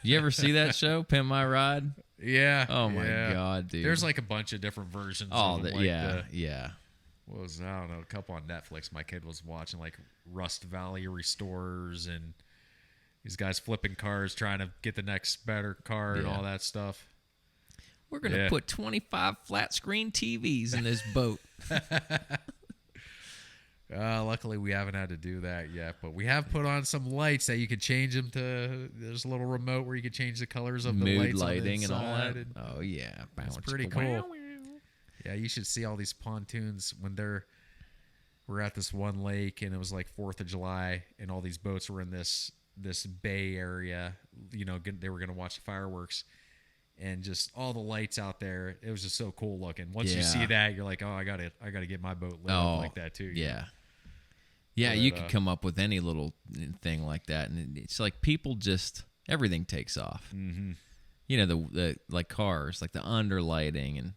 You ever see that show, Pimp My Ride? Yeah. Oh my God, dude. There's like a bunch of different versions. Oh, of them, yeah. What was I don't know, a couple on Netflix. My kid was watching like Rust Valley Restorers and these guys flipping cars trying to get the next better car and all that stuff. We're gonna put 25 flat screen TVs in this boat. Luckily, we haven't had to do that yet, but we have put on some lights that you can change them to. There's a little remote where you can change the colors of the Mood lights lighting on the and all that. inside. Oh yeah, It's pretty cool. Yeah, you should see all these pontoons when we're at this one lake, and it was like 4th of July, and all these boats were in this bay area. You know, they were going to watch the fireworks, and just all the lights out there. It was just so cool looking. Once you see that, you're like, oh, I gotta get my boat lit up like that too. Yeah. Yeah, you could come up with any little thing like that, and it's like people just everything takes off. Mm-hmm. You know, the like cars, like the underlighting and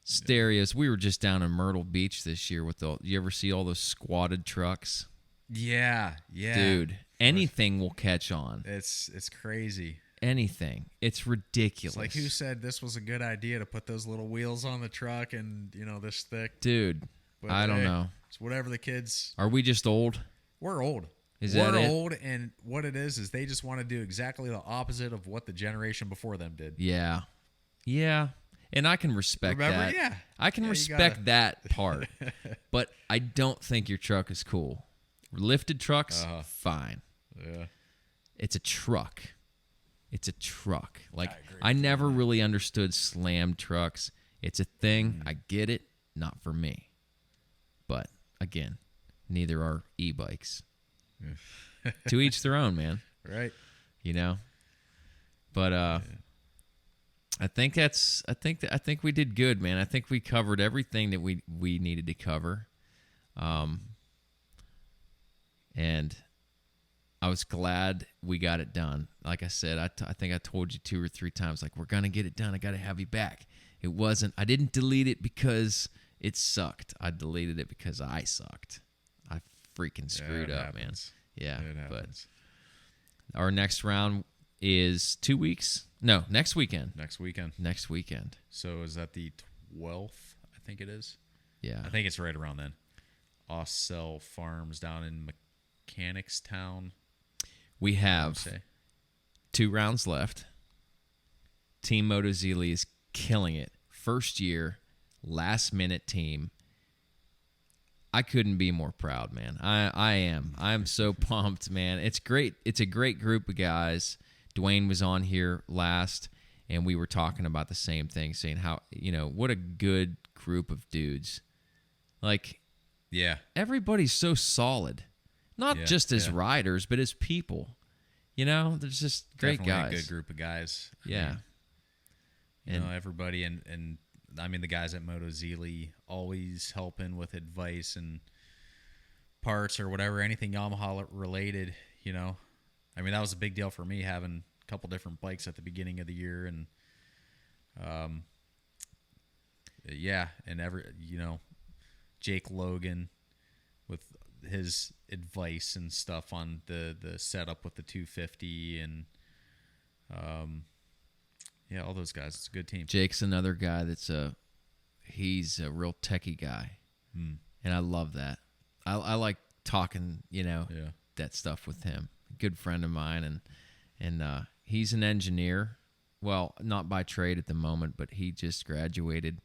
stereos. We were just down in Myrtle Beach this year with you ever see all those squatted trucks? Yeah, dude. Anything will catch on. It's crazy. Anything. It's ridiculous. It's like, who said this was a good idea to put those little wheels on the truck and this thick? Dude, but I don't know. It's whatever the kids. Are we just old? We're old. We're old, and what it is they just want to do exactly the opposite of what the generation before them did. Yeah. Yeah. And I can respect that. Yeah. I can respect that part. But I don't think your truck is cool. Lifted trucks, fine. Yeah. It's a truck. It's a truck. Like, I never really understood slam trucks. It's a thing. I get it. Not for me. But, again, neither are e-bikes. To each their own, man. Right. You know? But, I think we did good, man. I think we covered everything that we needed to cover. And I was glad we got it done. Like I said, I think I told you 2 or 3 times, like, we're going to get it done. I got to have you back. I didn't delete it because it sucked. I deleted it because I sucked. I freaking screwed up, man. Yeah, but our next round is 2 weeks. No, next weekend. Next weekend. So is that the 12th? I think it is. Yeah. I think it's right around then. Ossell Farms down in Mechanicstown. We have 2 rounds left. Team Motozilli is killing it. First year, last minute team. I couldn't be more proud, man. I am. I'm so pumped, man. It's great. It's a great group of guys. Dwayne was on here last, and we were talking about the same thing, saying how, what a good group of dudes. Like, yeah, everybody's so solid. Not just as riders, but as people. They're just great Definitely guys. A good group of guys. Yeah. Everybody, and I mean, the guys at Motozilli always helping with advice and parts or whatever, anything Yamaha related, I mean, that was a big deal for me, having a couple different bikes at the beginning of the year. And, and Jake Logan with his advice and stuff on the setup with the 250 and, all those guys. It's a good team. Jake's another guy he's a real techie guy. And I love that. I like talking, that stuff with him. Good friend of mine, and he's an engineer. Well, not by trade at the moment, but he just graduated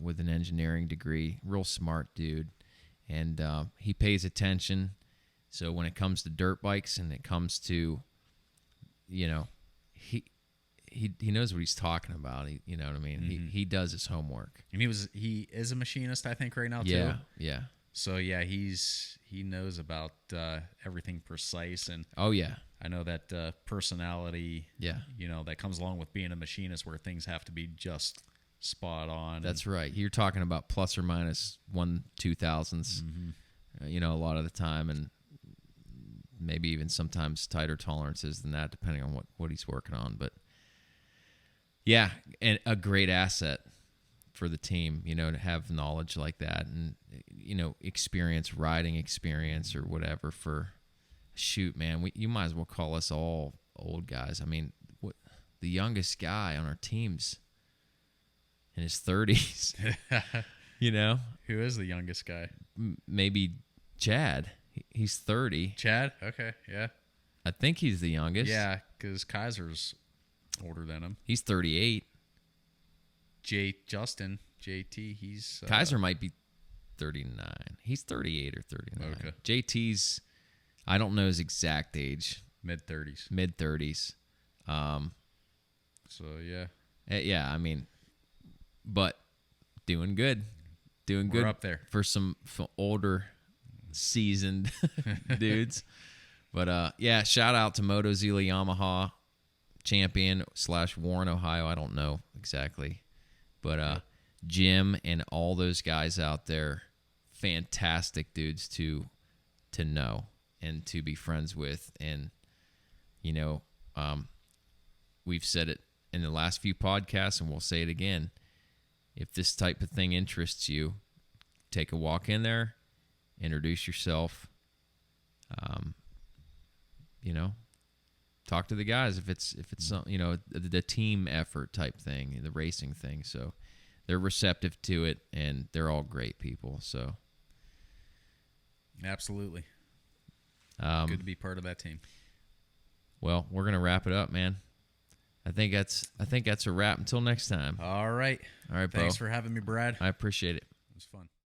with an engineering degree. Real smart dude. And he pays attention. So when it comes to dirt bikes and it comes to, he knows what he's talking about. You know what I mean? Mm-hmm. He does his homework. And he is a machinist, I think, right now too. Yeah. So yeah, he knows about everything precise, and I know that personality. Yeah, that comes along with being a machinist, where things have to be just spot on. That's right. You're talking about plus or minus 1/2000ths. Mm-hmm. A lot of the time, and maybe even sometimes tighter tolerances than that, depending on what he's working on. But yeah, and a great asset for the team, to have knowledge like that and, riding experience or whatever for, shoot, man, you might as well call us all old guys. I mean, the youngest guy on our team's in his 30s, Who is the youngest guy? Maybe Chad. He's 30. Chad? Okay, yeah. I think he's the youngest. Yeah, because Kaiser's older than him. He's 38. JT, he's... Kaiser might be 39. He's 38 or 39. Okay. JT's, I don't know his exact age. Mid-30s. Mid-30s. So, yeah. Yeah, I mean, but doing good. Doing good. We're up there. For some older, seasoned dudes. But, yeah, shout out to Motozilli Yamaha champion / Warren, Ohio. I don't know exactly. But Jim and all those guys out there, fantastic dudes to know and to be friends with. And, we've said it in the last few podcasts, and we'll say it again. If this type of thing interests you, take a walk in there, introduce yourself, talk to the guys if it's some, the team effort type thing, the racing thing. So they're receptive to it, and they're all great people. So absolutely, good to be part of that team. Well, we're gonna wrap it up, man. I think that's a wrap. Until next time. All right, bro. Thanks for having me, Brad. I appreciate it. It was fun.